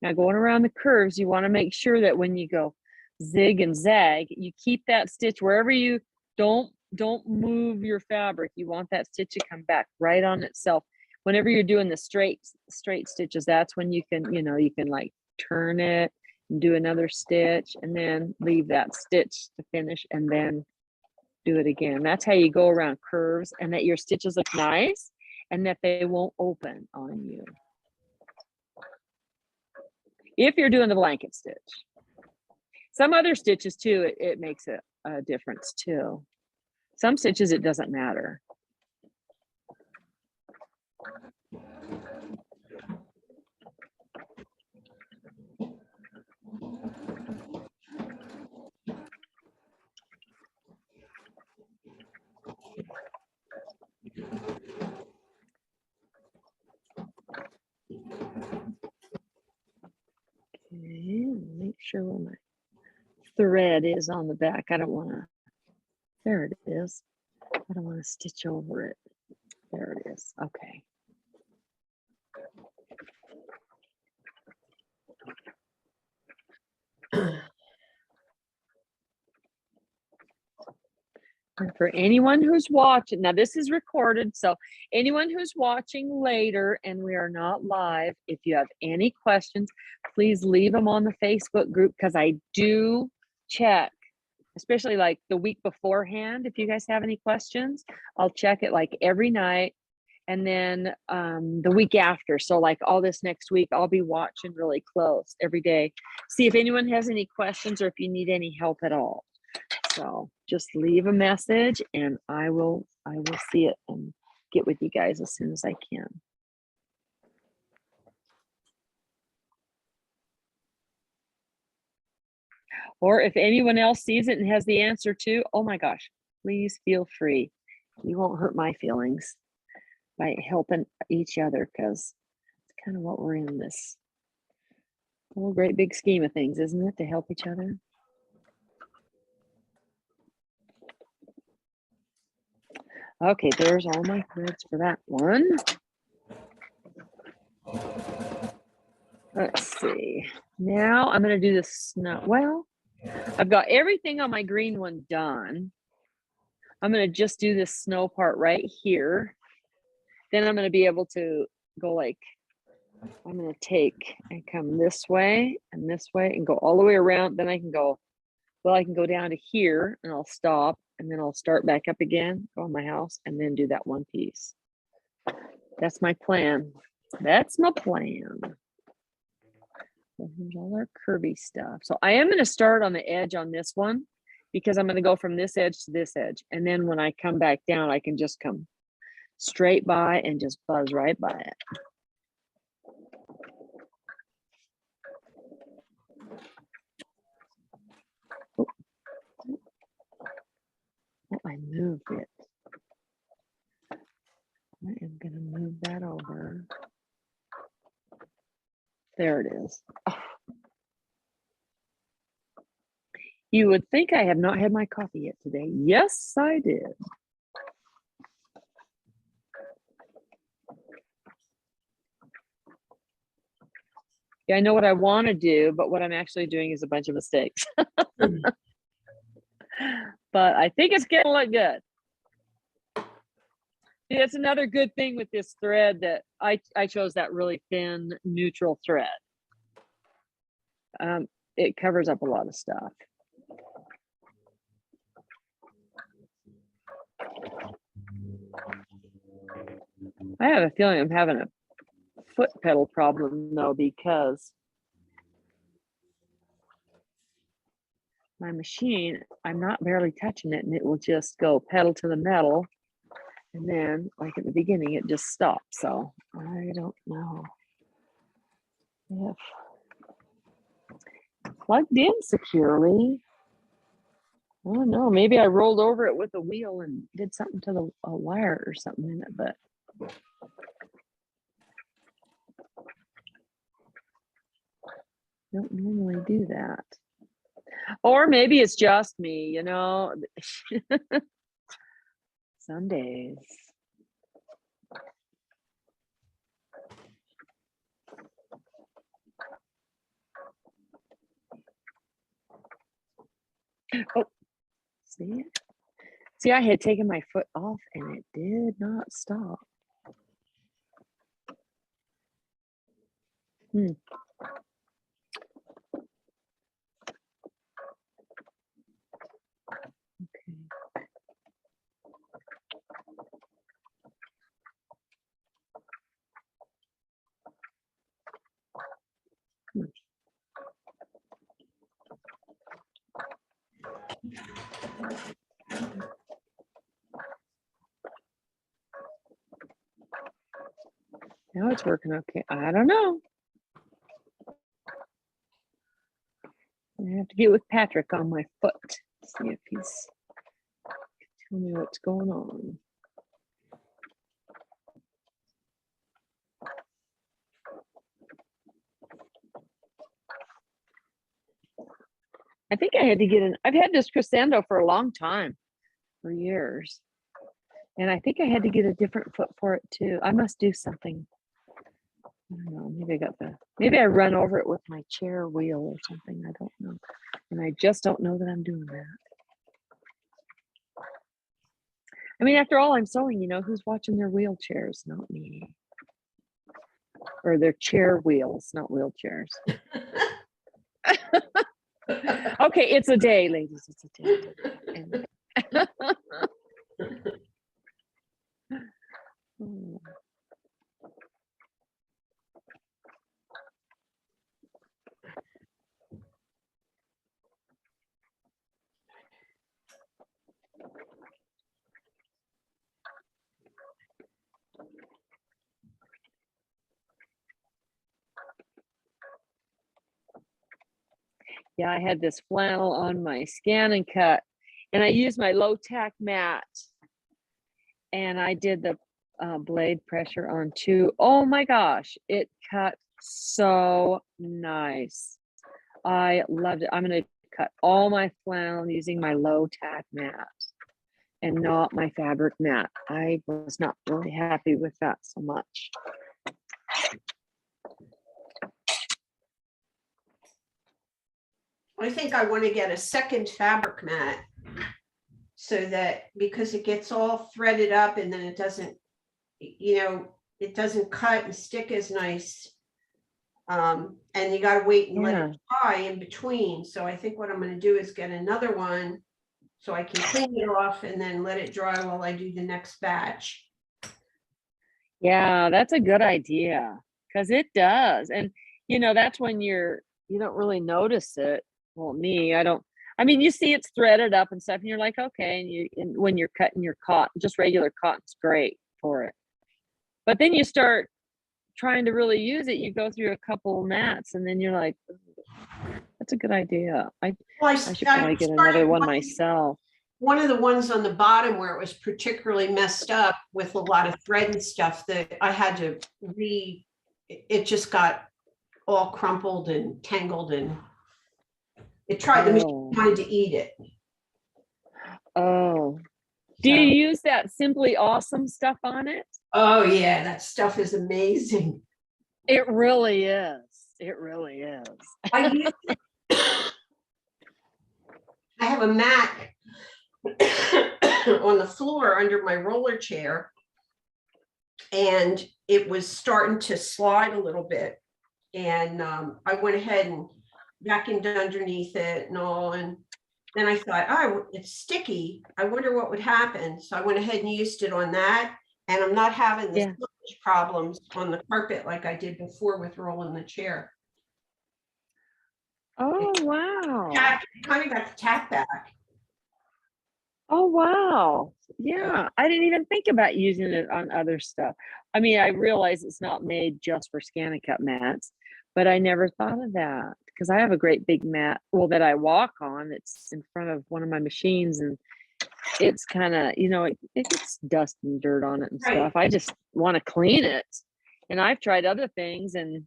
A: Now going around the curves, you want to make sure that when you go zig and zag, you keep that stitch wherever you don't move your fabric. You want that stitch to come back right on itself. Whenever you're doing the straight stitches, that's when you can, you can like turn it and do another stitch and then leave that stitch to finish and then do it again. That's how you go around curves and that your stitches look nice and that they won't open on you. If you're doing the blanket stitch. Some other stitches too, it makes a difference too. Some stitches, it doesn't matter. Okay, make sure where my thread is on the back. I don't want to, there it is. I don't want to stitch over it. There it is. Okay. And for anyone who's watching, now this is recorded, so anyone who's watching later and we are not live, if you have any questions, please leave them on the Facebook group because I do check, especially like the week beforehand. If you guys have any questions, I'll check it like every night. And then the week after, so like all this next week, I'll be watching really close every day. See if anyone has any questions or if you need any help at all. So just leave a message and I will see it and get with you guys as soon as I can. Or if anyone else sees it and has the answer too, oh my gosh, please feel free. You won't hurt my feelings by helping each other because it's kind of what we're in this whole great big scheme of things, isn't it? To help each other. Okay, there's all my threads for that one. Let's see. Now I'm going to do the snow. Well, I've got everything on my green one done. I'm going to just do this snow part right here. Then I'm going to be able to go like, I'm going to take and come this way and go all the way around. Then I can go, well, I can go down to here and I'll stop and then I'll start back up again, go in my house and then do that one piece. That's my plan. That's my plan. So here's all our curvy stuff. So I am going to start on the edge on this one because I'm going to go from this edge to this edge. And then when I come back down, I can just come straight by and just buzz right by it. Oh, I moved it. I am going to move that over. There it is. Oh. You would think I have not had my coffee yet today. Yes, I did. Yeah, I know what I want to do, but what I'm actually doing is a bunch of mistakes. But I think it's gonna look good. See, that's another good thing with this thread that I chose that really thin neutral thread. It covers up a lot of stuff. I have a feeling I'm having a foot pedal problem though, because my machine, I'm not barely touching it and it will just go pedal to the metal And then, like at the beginning, it just stopped. So I don't know if plugged in securely. I don't know. Maybe I rolled over it with a wheel and did something to the wire or something in it, but don't normally do that. Or maybe it's just me, you know. Some days. Oh, see? See, I had taken my foot off and it did not stop. Hmm. Okay. Hmm. Now it's working okay. I don't know. I have to get with Patrick on my foot, see if he's tell me what's going on. I think I had to get I've had this crescendo for a long time, for years. And I think I had to get a different foot for it too. I must do something. I don't know, maybe I run over it with my chair wheel or something. I don't know. And I just don't know that I'm doing that. I mean, after all, I'm sewing, you know, who's watching their wheelchairs? Not me. Or their chair wheels, not wheelchairs. Okay, it's a day, ladies. It's a day. Oh. Yeah, I had this flannel on my scan and cut, and I used my low tack mat, and I did the blade pressure on too. Oh my gosh, it cut so nice. I loved it. I'm gonna cut all my flannel using my low tack mat and not my fabric mat. I was not really happy with that so much.
D: I think I want to get a second fabric mat so that, because it gets all threaded up and then it doesn't, you know, it doesn't cut and stick as nice. And you got to wait and let it dry in between. So I think what I'm going to do is get another one so I can clean it off and then let it dry while I do the next batch.
A: Yeah, that's a good idea, because it does. And you know, that's when you don't really notice it. Well, me, I don't. I mean, you see it's threaded up and stuff, and you're like, okay. And when you're cutting your cotton, just regular cotton's great for it. But then you start trying to really use it. You go through a couple mats, and then you're like, that's a good idea. I should probably get another one myself.
D: One of the ones on the bottom where it was particularly messed up with a lot of thread and stuff that I had to it just got all crumpled and tangled, and the machine wanted to eat it.
A: Oh, do you use that Simply Awesome stuff on it?
D: Oh yeah, that stuff is amazing.
A: It really is. It really is.
D: I have a mat on the floor under my roller chair, and it was starting to slide a little bit, and I went ahead and vacuumed underneath it and all, and then I thought, oh, it's sticky, I wonder what would happen. So I went ahead and used it on that, and I'm not having the problems on the carpet like I did before with rolling the chair.
A: Oh wow.
D: Kind of got the tack back.
A: Oh, wow. Yeah, I didn't even think about using it on other stuff. I mean, I realize it's not made just for ScanNCut mats, but I never thought of that because I have a great big mat, well, that I walk on. It's in front of one of my machines and it's kind of, it gets dust and dirt on it and
D: Right.
A: stuff. I just want to clean it. And I've tried other things and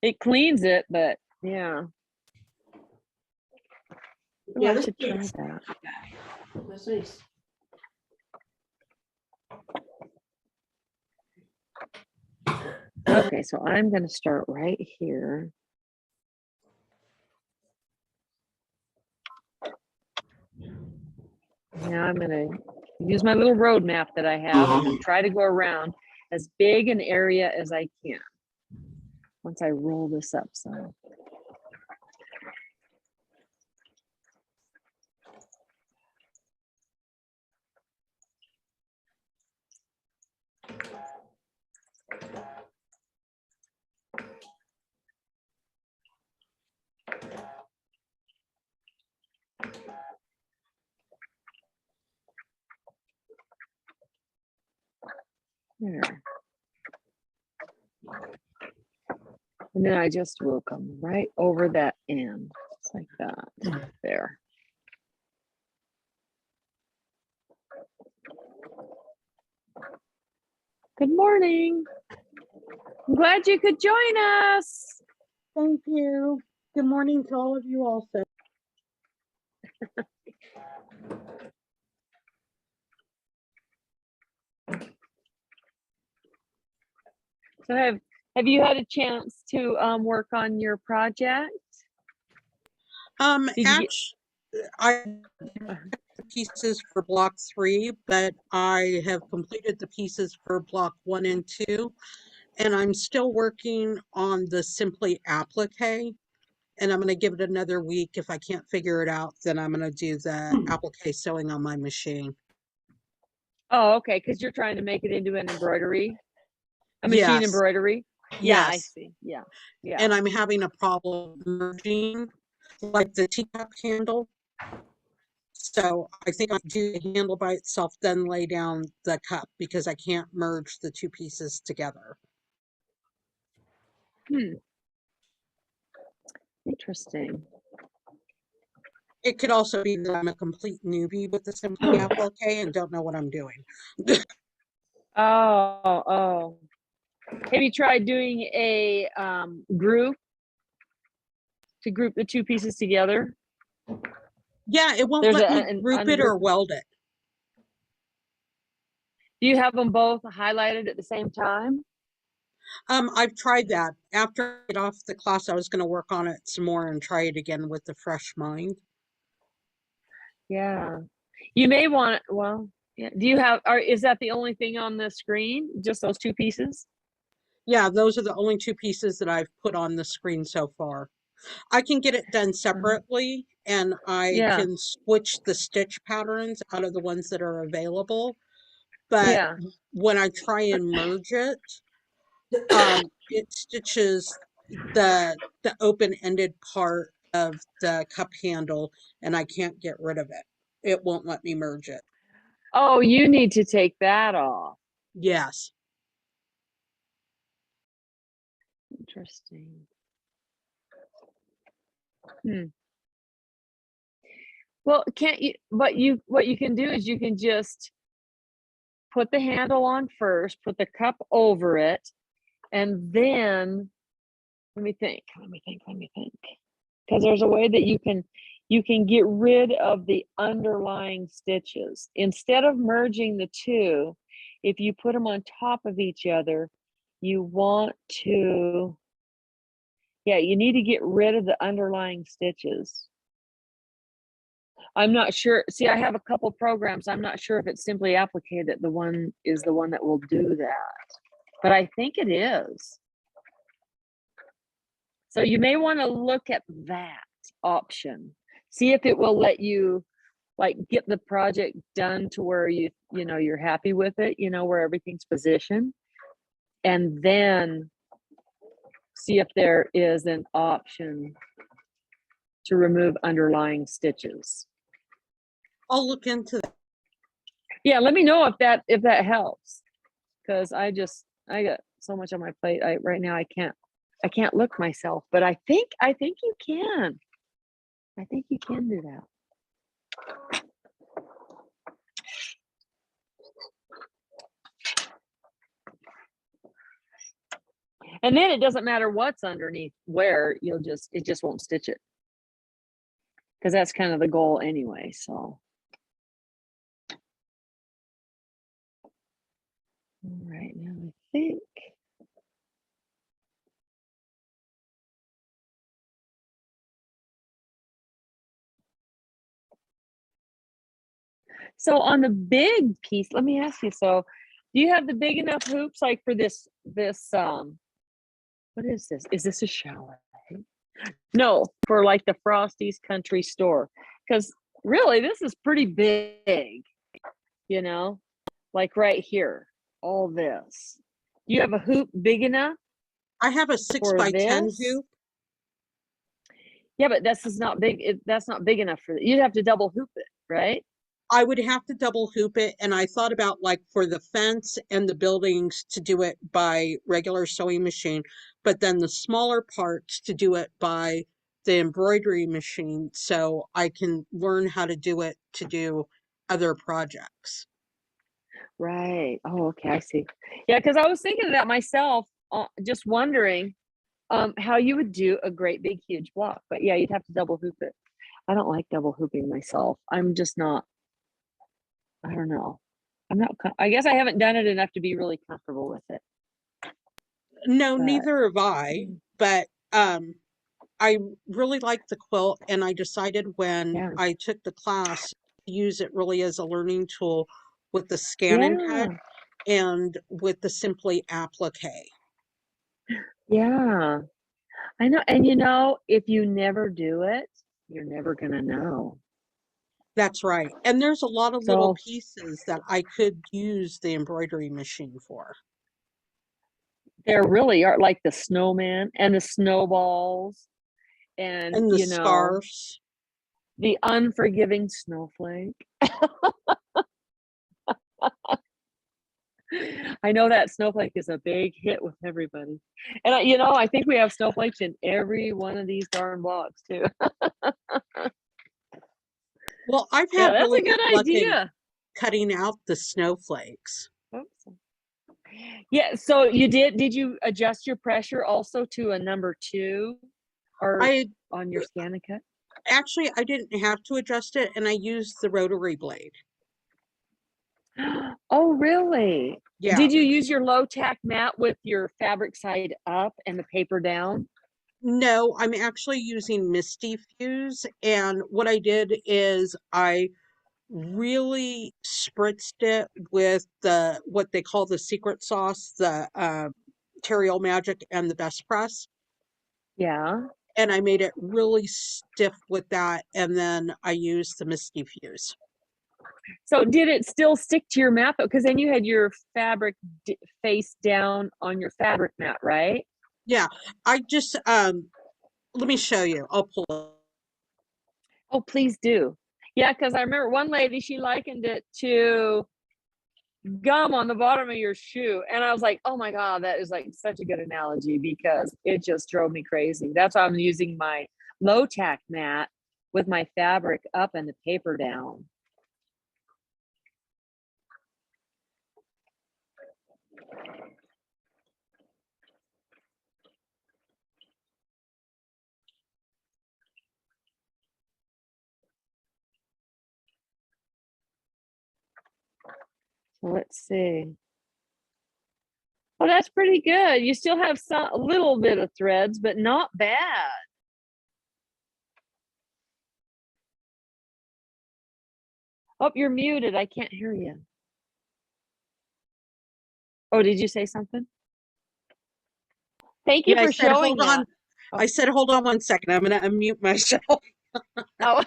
A: it cleans it, but yeah. Oh,
D: Yeah,
A: I
D: this
A: should try
D: is-
A: that.
D: That's nice.
A: Okay, so I'm going to start right here. Now I'm going to use my little road map that I have and try to go around as big an area as I can once I roll this up. So. There. And then I just will come right over that end, just like that, there. Good morning. I'm glad you could join us.
E: Thank you. Good morning to all of you also.
A: So have you had a chance to work on your project? Did you get-
E: I pieces for block 3, but I have completed the pieces for block 1 and 2, and I'm still working on the Simply Applique, and I'm going to give it another week. If I can't figure it out, then I'm going to do the applique sewing on my machine.
A: Oh, okay, because you're trying to make it into an embroidery, a machine
E: Yes.
A: embroidery. Yeah, I
E: Yes.
A: see. Yeah, yeah.
E: And I'm having a problem merging, like the teacup handle. So I think I do the handle by itself, then lay down the cup because I can't merge the two pieces together.
A: Interesting.
E: It could also be that I'm a complete newbie with the Simply Applique and don't know what I'm doing.
A: Oh. Have you tried doing a group to group the two pieces together?
E: Yeah, it won't
A: There's
E: let
A: a-
E: me
A: an
E: group it
A: under-
E: or weld it.
A: Do you have them both highlighted at the same time?
E: I've tried that. After I get off the class, I was going to work on it some more and try it again with the fresh mind.
A: Yeah. You may want, well, yeah. Do you have, is that the only thing on the screen? Just those two pieces?
E: Yeah, those are the only two pieces that I've put on the screen so far. I can get it done separately and I
A: Yeah.
E: can switch the stitch patterns out of the ones that are available. But
A: Yeah.
E: when I try and merge it, it stitches the open-ended part of the cup handle and I can't get rid of it. It won't let me merge it.
A: Oh, you need to take that off.
E: Yes.
A: Interesting. Well, can't you, what you can do is you can just put the handle on first, put the cup over it, and then let me think. Because there's a way that you can get rid of the underlying stitches. Instead of merging the two, if you put them on top of each other, you want to, yeah, you need to get rid of the underlying stitches. I'm not sure. See, I have a couple programs. I'm not sure if it's Simply Applique that the one that will do that, but I think it is. So you may want to look at that option. See if it will let you like get the project done to where you're happy with it, where everything's positioned. And then see if there is an option to remove underlying stitches.
E: I'll look into that.
A: Yeah, let me know if that helps. Cause I got so much on my plate. Right now I can't look myself, but I think you can. I think you can do that. And then it doesn't matter what's underneath where, it just won't stitch it. Cause that's kind of the goal anyway, so. All right, now I think. So on the big piece, let me ask you, so do you have the big enough hoops like for this, what is this? Is this a chalet? No, for like the Frosty's country store. Cause really, this is pretty big, like right here, all this. Do you have a hoop big enough?
E: I have a 6
A: For
E: by 10
A: this?
E: hoop.
A: Yeah, but this is not big. That's not big enough for you'd have to double hoop it, right?
E: I would have to double hoop it, and I thought about like for the fence and the buildings to do it by regular sewing machine, but then the smaller parts to do it by the embroidery machine so I can learn how to do it to do other projects.
A: Right. Oh, okay, I see. Yeah, because I was thinking of that myself, just wondering how you would do a great big huge block. But yeah, you'd have to double hoop it. I don't like double hooping myself. I'm just not, I don't know. I guess I haven't done it enough to be really comfortable with it.
E: No,
A: But
E: neither have I, but I really like the quilt, and I decided when
A: yeah.
E: I took the class to use it really as a learning tool with the scan and cut
A: Yeah.
E: and with the Simply Applique.
A: Yeah. I know. And if you never do it, you're never gonna know.
E: That's right. And there's a lot of little
A: So
E: pieces that I could use the embroidery machine for.
A: there really are like the snowman and the snowballs and
E: And the scarves.
A: the unforgiving snowflake. I know that snowflake is a big hit with everybody. And I think we have snowflakes in every one of these darn blocks too.
E: Well, I've
A: Yeah,
E: had
A: that's
E: really
A: a good
E: good luck in
A: idea.
E: cutting out the snowflakes.
A: Oops. Yeah, so did you adjust your pressure also to a number 2 or
E: I
A: on your scan and cut?
E: actually I didn't have to adjust it, and I used the rotary blade.
A: Oh, really?
E: Yeah.
A: Did you use your low tack mat with your fabric side up and the paper down?
E: No, I'm actually using Misty Fuse, and what I did is I really spritzed it with what they call the secret sauce, the Terreal Magic and the Best Press,
A: Yeah.
E: and I made it really stiff with that, and then I used the Misty Fuse.
A: So did it still stick to your mat though? Because then you had your fabric face down on your fabric mat, right?
E: Yeah, I just let me show you. I'll pull it.
A: Oh, please do. Yeah, because I remember one lady, she likened it to gum on the bottom of your shoe. And I was like, oh my God, that is like such a good analogy because it just drove me crazy. That's why I'm using my low tack mat with my fabric up and the paper down. So let's see. Oh, that's pretty good. You still have a little bit of threads, but not bad. Oh, you're muted. I can't hear you. Oh, did you say something? Thank you
E: Yeah, I
A: for
E: said
A: showing
E: hold on.
A: that. Oh.
E: I said hold on 1 second. I'm gonna unmute myself.
A: Oh.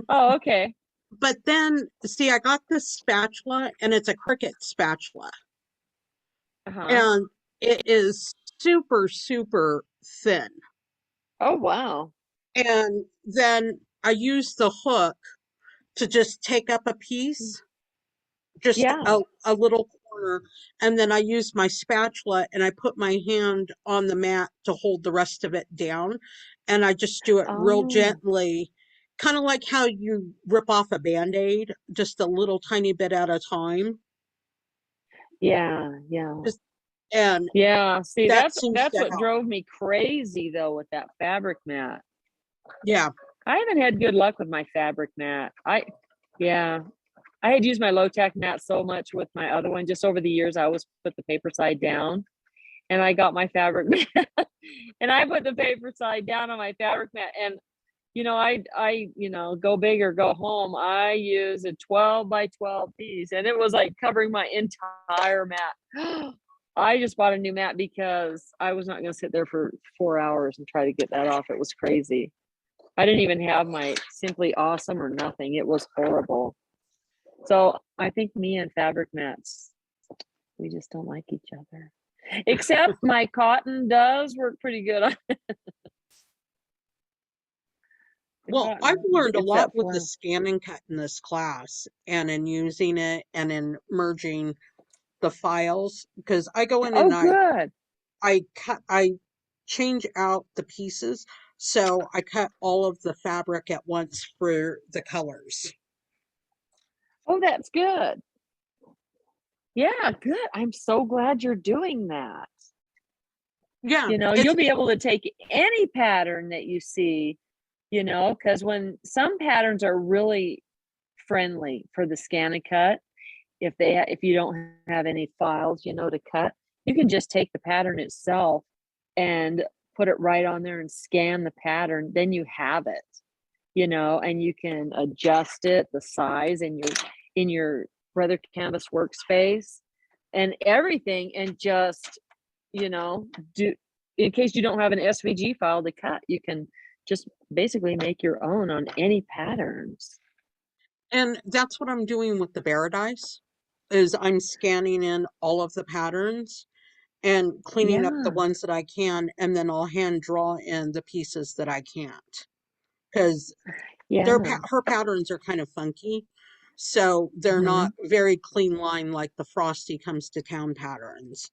A: Oh, okay.
E: But then see, I got this spatula, and it's a Cricut spatula,
A: Uh-huh.
E: and it is super, super thin.
A: Oh, wow.
E: And then I used the hook to just take up a piece, just
A: Yeah.
E: a little corner, and then I use my spatula and I put my hand on the mat to hold the rest of it down, and I just do it real
A: Oh,
E: gently, kind of like how you rip off a Band-Aid, just a little tiny bit at a time.
A: yeah, yeah.
E: Just, and
A: Yeah, see,
E: that seems
A: that's
E: to
A: what
E: help.
A: drove me crazy though with that fabric mat.
E: Yeah.
A: I haven't had good luck with my fabric mat. Yeah, I had used my low tack mat so much with my other one. Just over the years, I always put the paper side down, and I got my fabric mat, and I put the paper side down on my fabric mat, and go big or go home. I use a 12 by 12 piece, and it was like covering my entire mat. I just bought a new mat because I was not going to sit there for 4 hours and try to get that off. It was crazy. I didn't even have my Simply Awesome or nothing. It was horrible. So I think me and fabric mats, we just don't like each other. Except my cotton does work pretty good on the
E: Well,
A: cotton.
E: I've learned a
A: It's
E: lot
A: that
E: with the
A: flow.
E: scan and cut in this class and in using it and in merging the files, because I go in
A: Oh,
E: and
A: good.
E: I change out the pieces. So I cut all of the fabric at once for the colors.
A: Oh, that's good. Yeah, good. I'm so glad you're doing that.
E: Yeah,
A: You'll be able to take any pattern that you see, because when some patterns are really friendly for the scan and cut, if you don't have any files, to cut, you can just take the pattern itself and put it right on there and scan the pattern. Then you have it, and you can adjust it, the size in your Brother Canvas workspace and everything, and just, do, in case you don't have an SVG file to cut, you can just basically make your own on any patterns.
E: and that's what I'm doing with the Paradise, is I'm scanning in all of the patterns and cleaning up the
A: Yeah,
E: ones that I can, and then I'll hand draw in the pieces that I can't. Because
A: yeah.
E: her patterns are kind of funky, so they're
A: Hmm.
E: not very clean line like the Frosty Comes to Town patterns.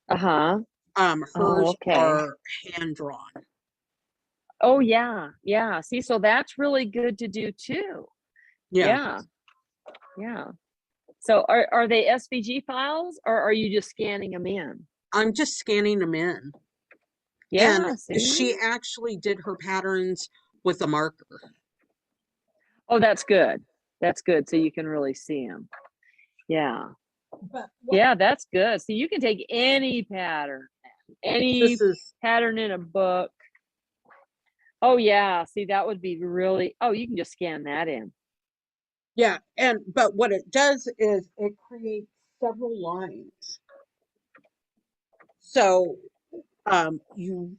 A: Uh-huh. Oh,
E: Hers
A: okay.
E: are hand drawn.
A: Oh, yeah, yeah. See, so that's really good to do too.
E: Yeah,
A: Yeah, yeah. So are they SVG files, or are you just scanning them in?
E: I'm just scanning them in. And
A: Yeah, see?
E: she actually did her patterns with a marker.
A: Oh, that's good. That's good. So you can really see them. Yeah.
E: But
A: Yeah, that's good. So you can take any pattern, any
E: this is,
A: pattern in a book. Oh, yeah. See, that would be really, oh, you can just scan that in.
E: yeah, but what it does is it creates several lines. So you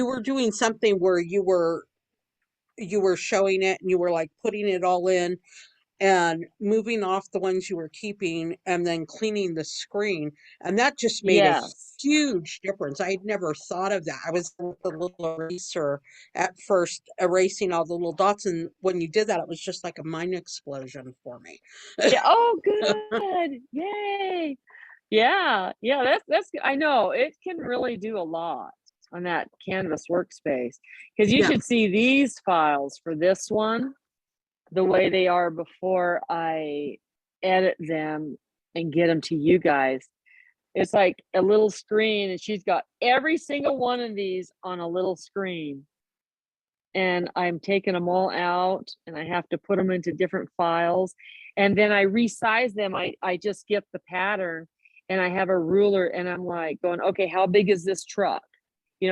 E: were doing something where you were showing it and you were like putting it all in and moving off the ones you were keeping and then cleaning the screen. And that just made a
A: Yes.
E: huge difference. I'd never thought of that. I was with the little eraser at first, erasing all the little dots. And when you did that, it was just like a mind explosion for me.
A: Yeah. Oh, good. Yay. Yeah. Yeah. I know it can really do a lot on that Canvas workspace, because you
E: Yeah.
A: should see these files for this one the way they are before I edit them and get them to you guys. It's like a little screen, and she's got every single one of these on a little screen. And I'm taking them all out, and I have to put them into different files. And then I resize them. I just get the pattern, and I have a ruler, and I'm like going, okay, how big is this truck?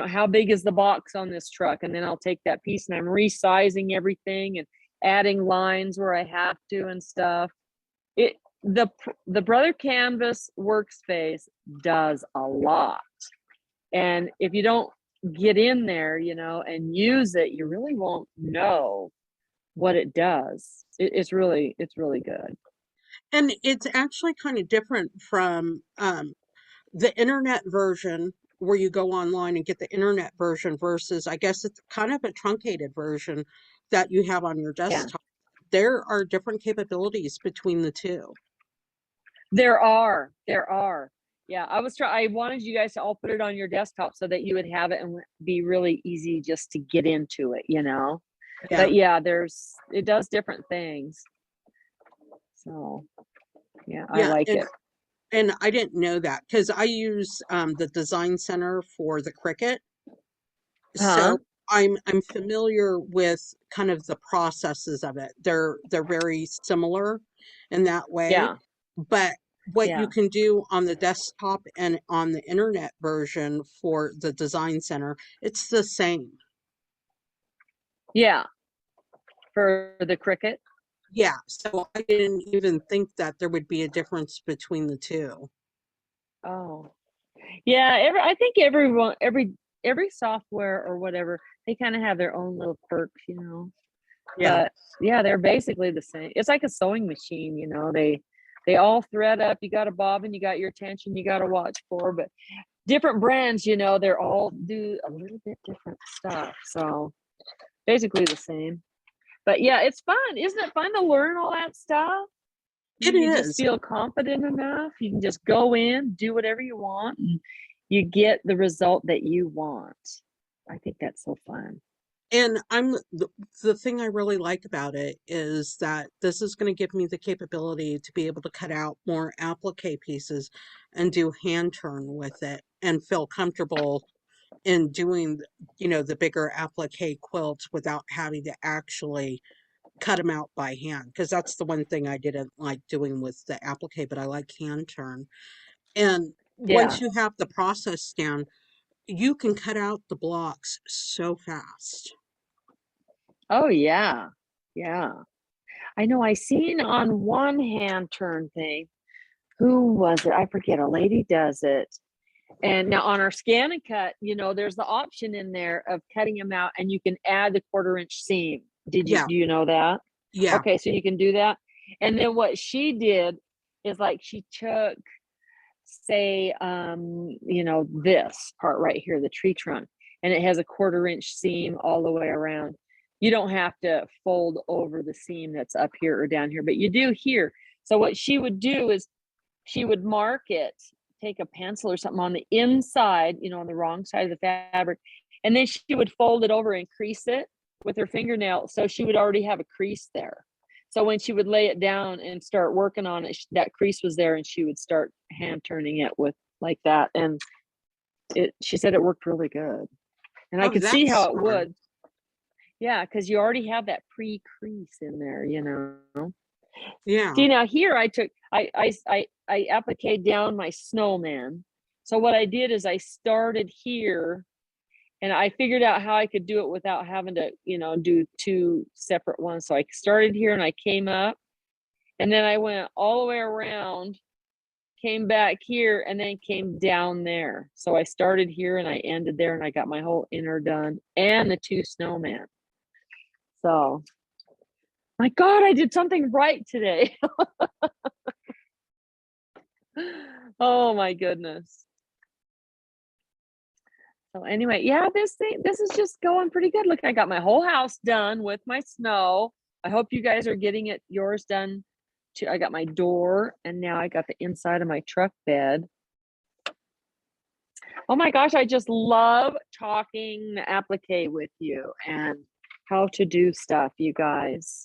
A: How big is the box on this truck? And then I'll take that piece and I'm resizing everything and adding lines where I have to and stuff. The Brother Canvas workspace does a lot. And if you don't get in there, and use it, you really won't know what it does. It's really good.
E: And it's actually kind of different from the internet version where you go online and get the internet version versus, I guess it's kind of a truncated version that you have on your
A: Yeah.
E: desktop. there are different capabilities between the two.
A: There are. Yeah, I wanted you guys to all put it on your desktop so that you would have it and be really easy just to get into it, you know?
E: Yeah,
A: But yeah, it does different things. So, yeah, I
E: yeah,
A: like it.
E: and I didn't know that because I use the design center for the Cricut.
A: Huh?
E: So I'm familiar with kind of the processes of it. They're very similar in that way.
A: Yeah,
E: But what you
A: yeah,
E: can do on the desktop and on the internet version for the design center, it's the same.
A: yeah. For the Cricut.
E: Yeah, so I didn't even think that there would be a difference between the two.
A: Oh, yeah. I think every software or whatever, they kind of have their own little quirks, you know.
E: Yeah,
A: But yeah, they're basically the same. It's like a sewing machine, you know. They all thread up. You got a bobbin, you got your tension, you got a watch for, but different brands, you know, they're all do a little bit different stuff. So basically the same. But yeah, it's fun. Isn't it fun to learn all that stuff?
E: it
A: You just
E: is.
A: feel confident enough. You can just go in, do whatever you want, and you get the result that you want. I think that's so fun.
E: And the thing I really like about it is that this is going to give me the capability to be able to cut out more applique pieces and do hand turn with it and feel comfortable in doing, the bigger applique quilts without having to actually cut them out by hand. Because that's the one thing I didn't like doing with the applique, but I like hand turn. And
A: Yeah.
E: once you have the process down, you can cut out the blocks so fast.
A: Oh yeah. Yeah. I know I seen on one hand turn thing, who was it? I forget. A lady does it. And now on our scan and cut, you know, there's the option in there of cutting them out and you can add the 1/4 inch seam. Do
E: Yeah,
A: you know that?
E: yeah,
A: Okay, so you can do that. And then what she did is like she took, say, you know, this part right here, the tree trunk, and it has a 1/4 inch seam all the way around. You don't have to fold over the seam that's up here or down here, but you do here. So what she would do is she would mark it, take a pencil or something on the inside, you know, on the wrong side of the fabric, and then she would fold it over and crease it with her fingernail. So she would already have a crease there. So when she would lay it down and start working on it, that crease was there and she would start hand turning it with like that. And she said it worked really good. And I
E: oh,
A: could see
E: that's
A: how it
E: smart.
A: would. Yeah, because you already have that pre-crease in there, you know.
E: Yeah,
A: See, now here I appliqued down my snowman. So what I did is I started here and I figured out how I could do it without having to, you know, do 2 separate ones. So I started here and I came up and then I went all the way around, came back here and then came down there. So I started here and I ended there and I got my whole inner done and the 2 snowmen. So my God, I did something right today. Oh my goodness. So anyway, yeah, this is just going pretty good. Look, I got my whole house done with my snow. I hope you guys are getting yours done too. I got my door and now I got the inside of my truck bed. Oh my gosh, I just love talking applique with you and how to do stuff, you guys.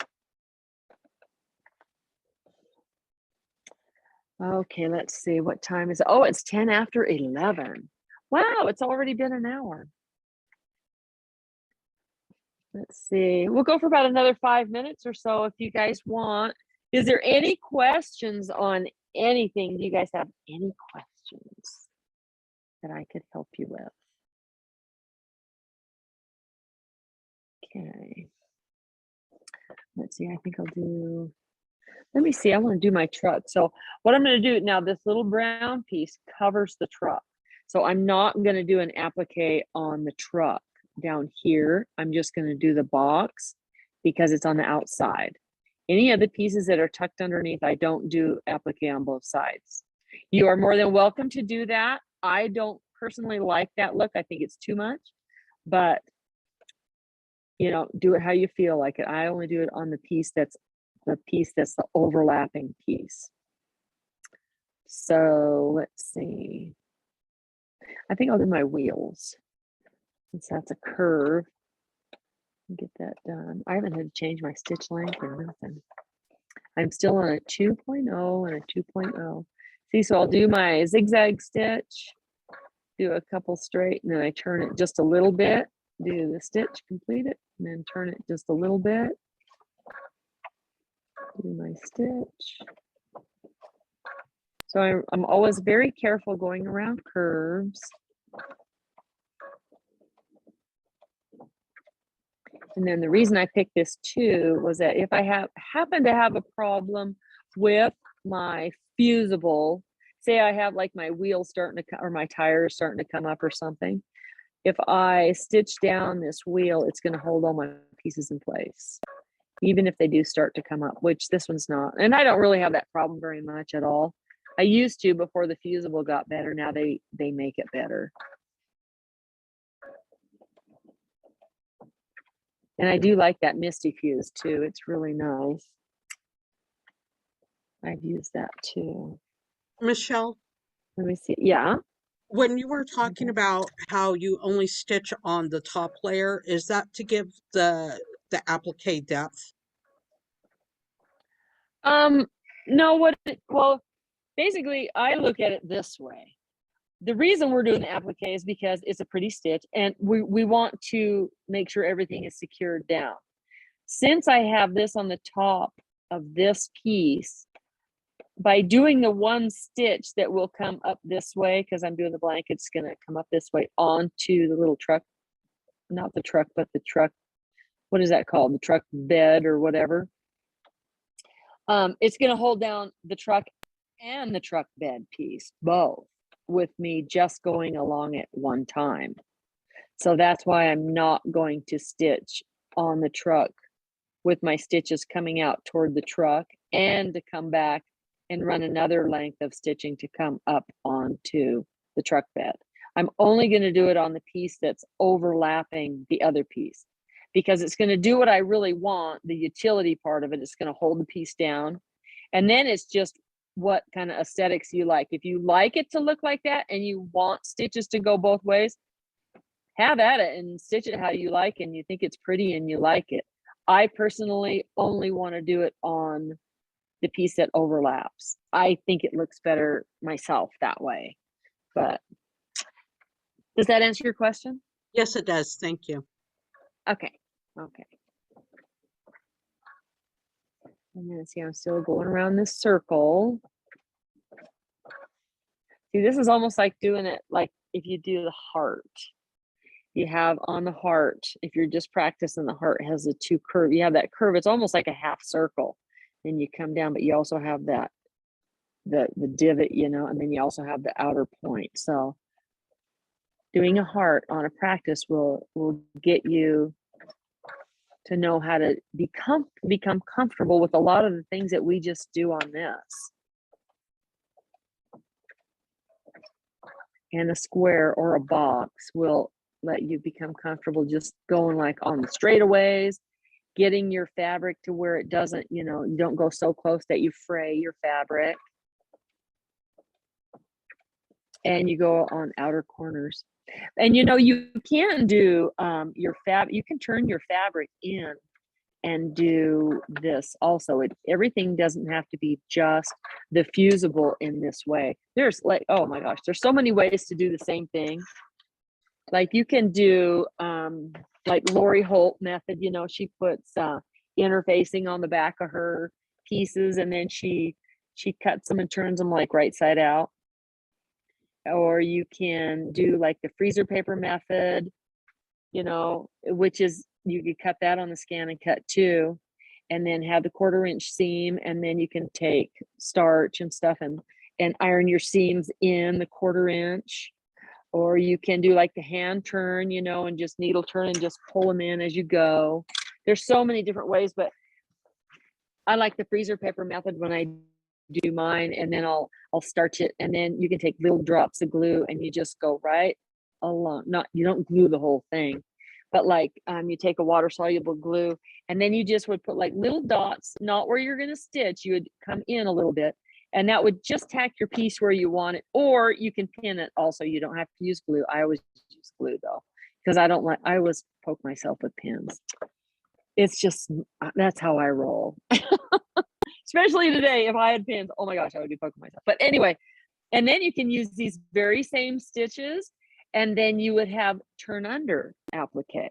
A: Okay, let's see. What time is it? Oh, it's 10 after 11. Wow, it's already been an hour. Let's see. We'll go for about another 5 minutes or so if you guys want. Is there any questions on anything? Do you guys have any questions that I could help you with? Okay. Let's see. I think I'll do. Let me see. I want to do my truck. So what I'm going to do now, this little brown piece covers the truck. So I'm not going to do an applique on the truck down here. I'm just going to do the box because it's on the outside. Any of the pieces that are tucked underneath, I don't do applique on both sides. You are more than welcome to do that. I don't personally like that look. I think it's too much, but you know, do it how you feel like it. I only do it on the piece that's the piece that's the overlapping piece. So let's see. I think I'll do my wheels since that's a curve. Get that done. I haven't had to change my stitch length or nothing. I'm still on a 2.0 and a 2.0. See, so I'll do my zigzag stitch, do a couple straight, and then I turn it just a little bit, do the stitch, complete it, and then turn it just a little bit. Do my stitch. So I'm always very careful going around curves. And then the reason I picked this too was that if I happen to have a problem with my fusible, say I have like my wheels starting to or my tires starting to come up or something, if I stitch down this wheel, it's going to hold all my pieces in place, even if they do start to come up, which this one's not. And I don't really have that problem very much at all. I used to before the fusible got better. Now they make it better. And I do like that Misty Fuse too. It's really nice. I've used that too.
E: Michelle,
A: Let me see. Yeah.
E: when you were talking about how you only stitch on the top layer, is that to give the applique depth?
A: No, well, basically I look at it this way. The reason we're doing the applique is because it's a pretty stitch and we want to make sure everything is secured down. Since I have this on the top of this piece, by doing the one stitch that will come up this way, because I'm doing the blanket, it's going to come up this way onto the little truck, not the truck, but the truck, what is that called? The truck bed or whatever. It's going to hold down the truck and the truck bed piece, both, with me just going along at one time. So that's why I'm not going to stitch on the truck with my stitches coming out toward the truck and to come back and run another length of stitching to come up onto the truck bed. I'm only going to do it on the piece that's overlapping the other piece because it's going to do what I really want, the utility part of it. It's going to hold the piece down. And then it's just what kind of aesthetics you like. If you like it to look like that and you want stitches to go both ways, have at it and stitch it how you like and you think it's pretty and you like it. I personally only want to do it on the piece that overlaps. I think it looks better myself that way. But does that answer your question?
E: Yes, it does. Thank you.
A: Okay. And then see, I'm still going around this circle. See, this is almost like doing it like if you do the heart. You have on the heart, if you're just practicing, the heart has the two curve. You have that curve. It's almost like a half circle. Then you come down, but you also have that the divot, and then you also have the outer point. So doing a heart on a practice will get you to know how to become comfortable with a lot of the things that we just do on this. And a square or a box will let you become comfortable just going like on the straightaways, getting your fabric to where it doesn't, you don't go so close that you fray your fabric. And you go on outer corners. And you can do you can turn your fabric in and do this also. Everything doesn't have to be just the fusible in this way. There's like, oh my gosh, there's so many ways to do the same thing. Like you can do like Lori Holt method, she puts interfacing on the back of her pieces and then she cuts them and turns them like right side out. Or you can do like the freezer paper method, which is you could cut that on the Scan and Cut too, and then have the 1/4 inch seam, and then you can take starch and stuff and iron your seams in the 1/4 inch. Or you can do like the hand turn, and just needle turn and just pull them in as you go. There's so many different ways, but I like the freezer paper method when I do mine, and then I'll starch it, and then you can take little drops of glue and you just go right along. You don't glue the whole thing, but like you take a water soluble glue and then you just would put like little dots, not where you're going to stitch. You would come in a little bit and that would just tack your piece where you want it, or you can pin it also. You don't have to use glue. I always use glue though, because I always poke myself with pins. It's just, that's how I roll. Especially today, if I had pins, oh my gosh, I would be poking myself. But anyway, and then you can use these very same stitches and then you would have turn under applique.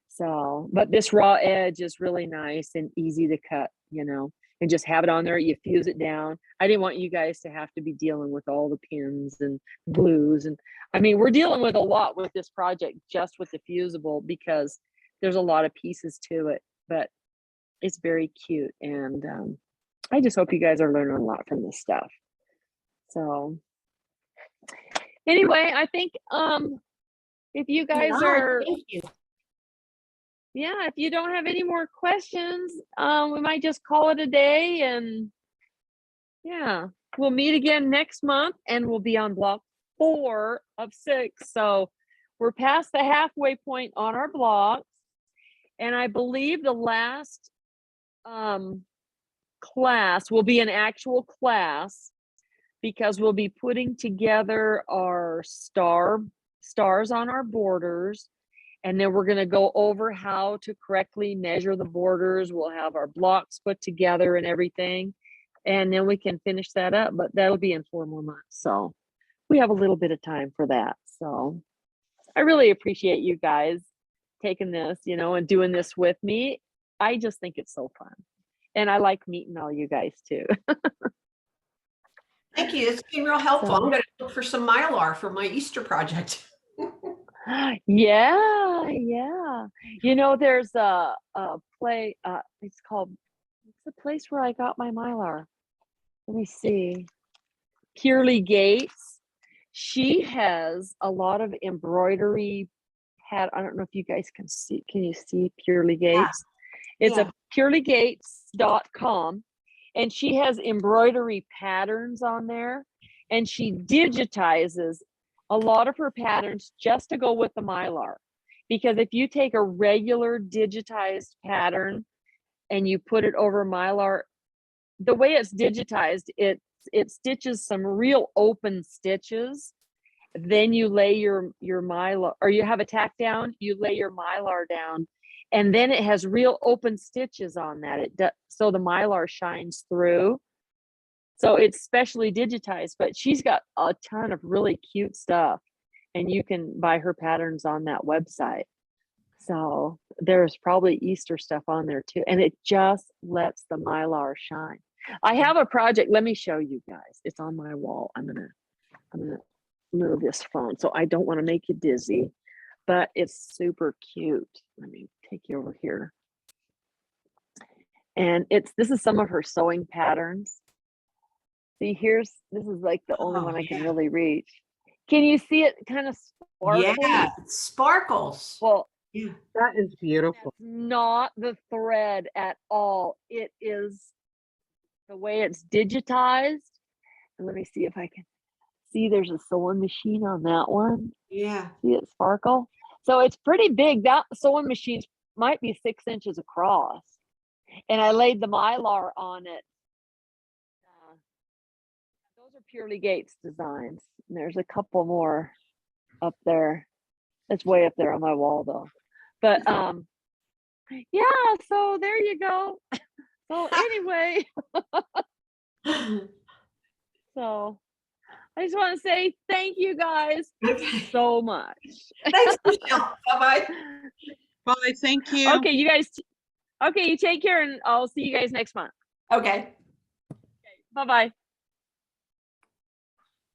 A: So, but this raw edge is really nice and easy to cut, you know, and just have it on there. You fuse it down. I didn't want you guys to have to be dealing with all the pins and glues. And I mean, we're dealing with a lot with this project, just with the fusible, because there's a lot of pieces to it, but it's very cute. And I just hope you guys are learning a lot from this stuff. So anyway, I think if you guys are,
C: Thank you.
A: yeah, if you don't have any more questions, we might just call it a day. And yeah, we'll meet again next month and we'll be on block 4 of 6. So we're past the halfway point on our blocks. And I believe the last class will be an actual class, because we'll be putting together our stars on our borders. And then we're going to go over how to correctly measure the borders. We'll have our blocks put together and everything. And then we can finish that up, but that'll be in 4 more months. So we have a little bit of time for that. So I really appreciate you guys taking this, you know, and doing this with me. I just think it's so fun. And I like meeting all you guys too.
D: Thank you. It's been real helpful.
A: So-
D: I'm going to look for some Mylar for my Easter project.
A: Yeah. You know, there's a play, it's called, what's the place where I got my Mylar? Let me see. Purely Gates. She has a lot of embroidery I don't know if you guys can see. Can you see Purely Gates? It's
D: Yeah.
A: a purelygates.com, and she has embroidery patterns on there, and she digitizes a lot of her patterns just to go with the Mylar. Because if you take a regular digitized pattern and you put it over Mylar, the way it's digitized, it stitches some real open stitches. Then you lay your Mylar, or you have a tack down, you lay your Mylar down, and then it has real open stitches on that. So the Mylar shines through. So it's specially digitized, but she's got a ton of really cute stuff, and you can buy her patterns on that website. So there's probably Easter stuff on there too, and it just lets the Mylar shine. I have a project. Let me show you guys. It's on my wall. I'm gonna move this phone, so I don't want to make you dizzy, but it's super cute. Let me take you over here. And this is some of her sewing patterns. See, this is like the only one I can really reach. Can you see it kind of sparkly?
D: Yeah, it sparkles.
A: Well,
D: Yeah.
E: That is beautiful.
A: that's not the thread at all. It is the way it's digitized. And let me see if I can see, there's a sewing machine on that one.
D: Yeah.
A: See it sparkle? So it's pretty big. That sewing machine might be 6 inches across. And I laid the Mylar on it. Those are Purely Gates designs. And there's a couple more up there. It's way up there on my wall though. But yeah, so there you go. So anyway, so I just want to say thank you guys
D: Okay.
A: so much.
D: Thanks, Michelle. Bye-bye.
E: Bye, thank you.
A: Okay, you guys, okay, you take care, and I'll see you guys next month.
D: Okay.
A: Bye-bye.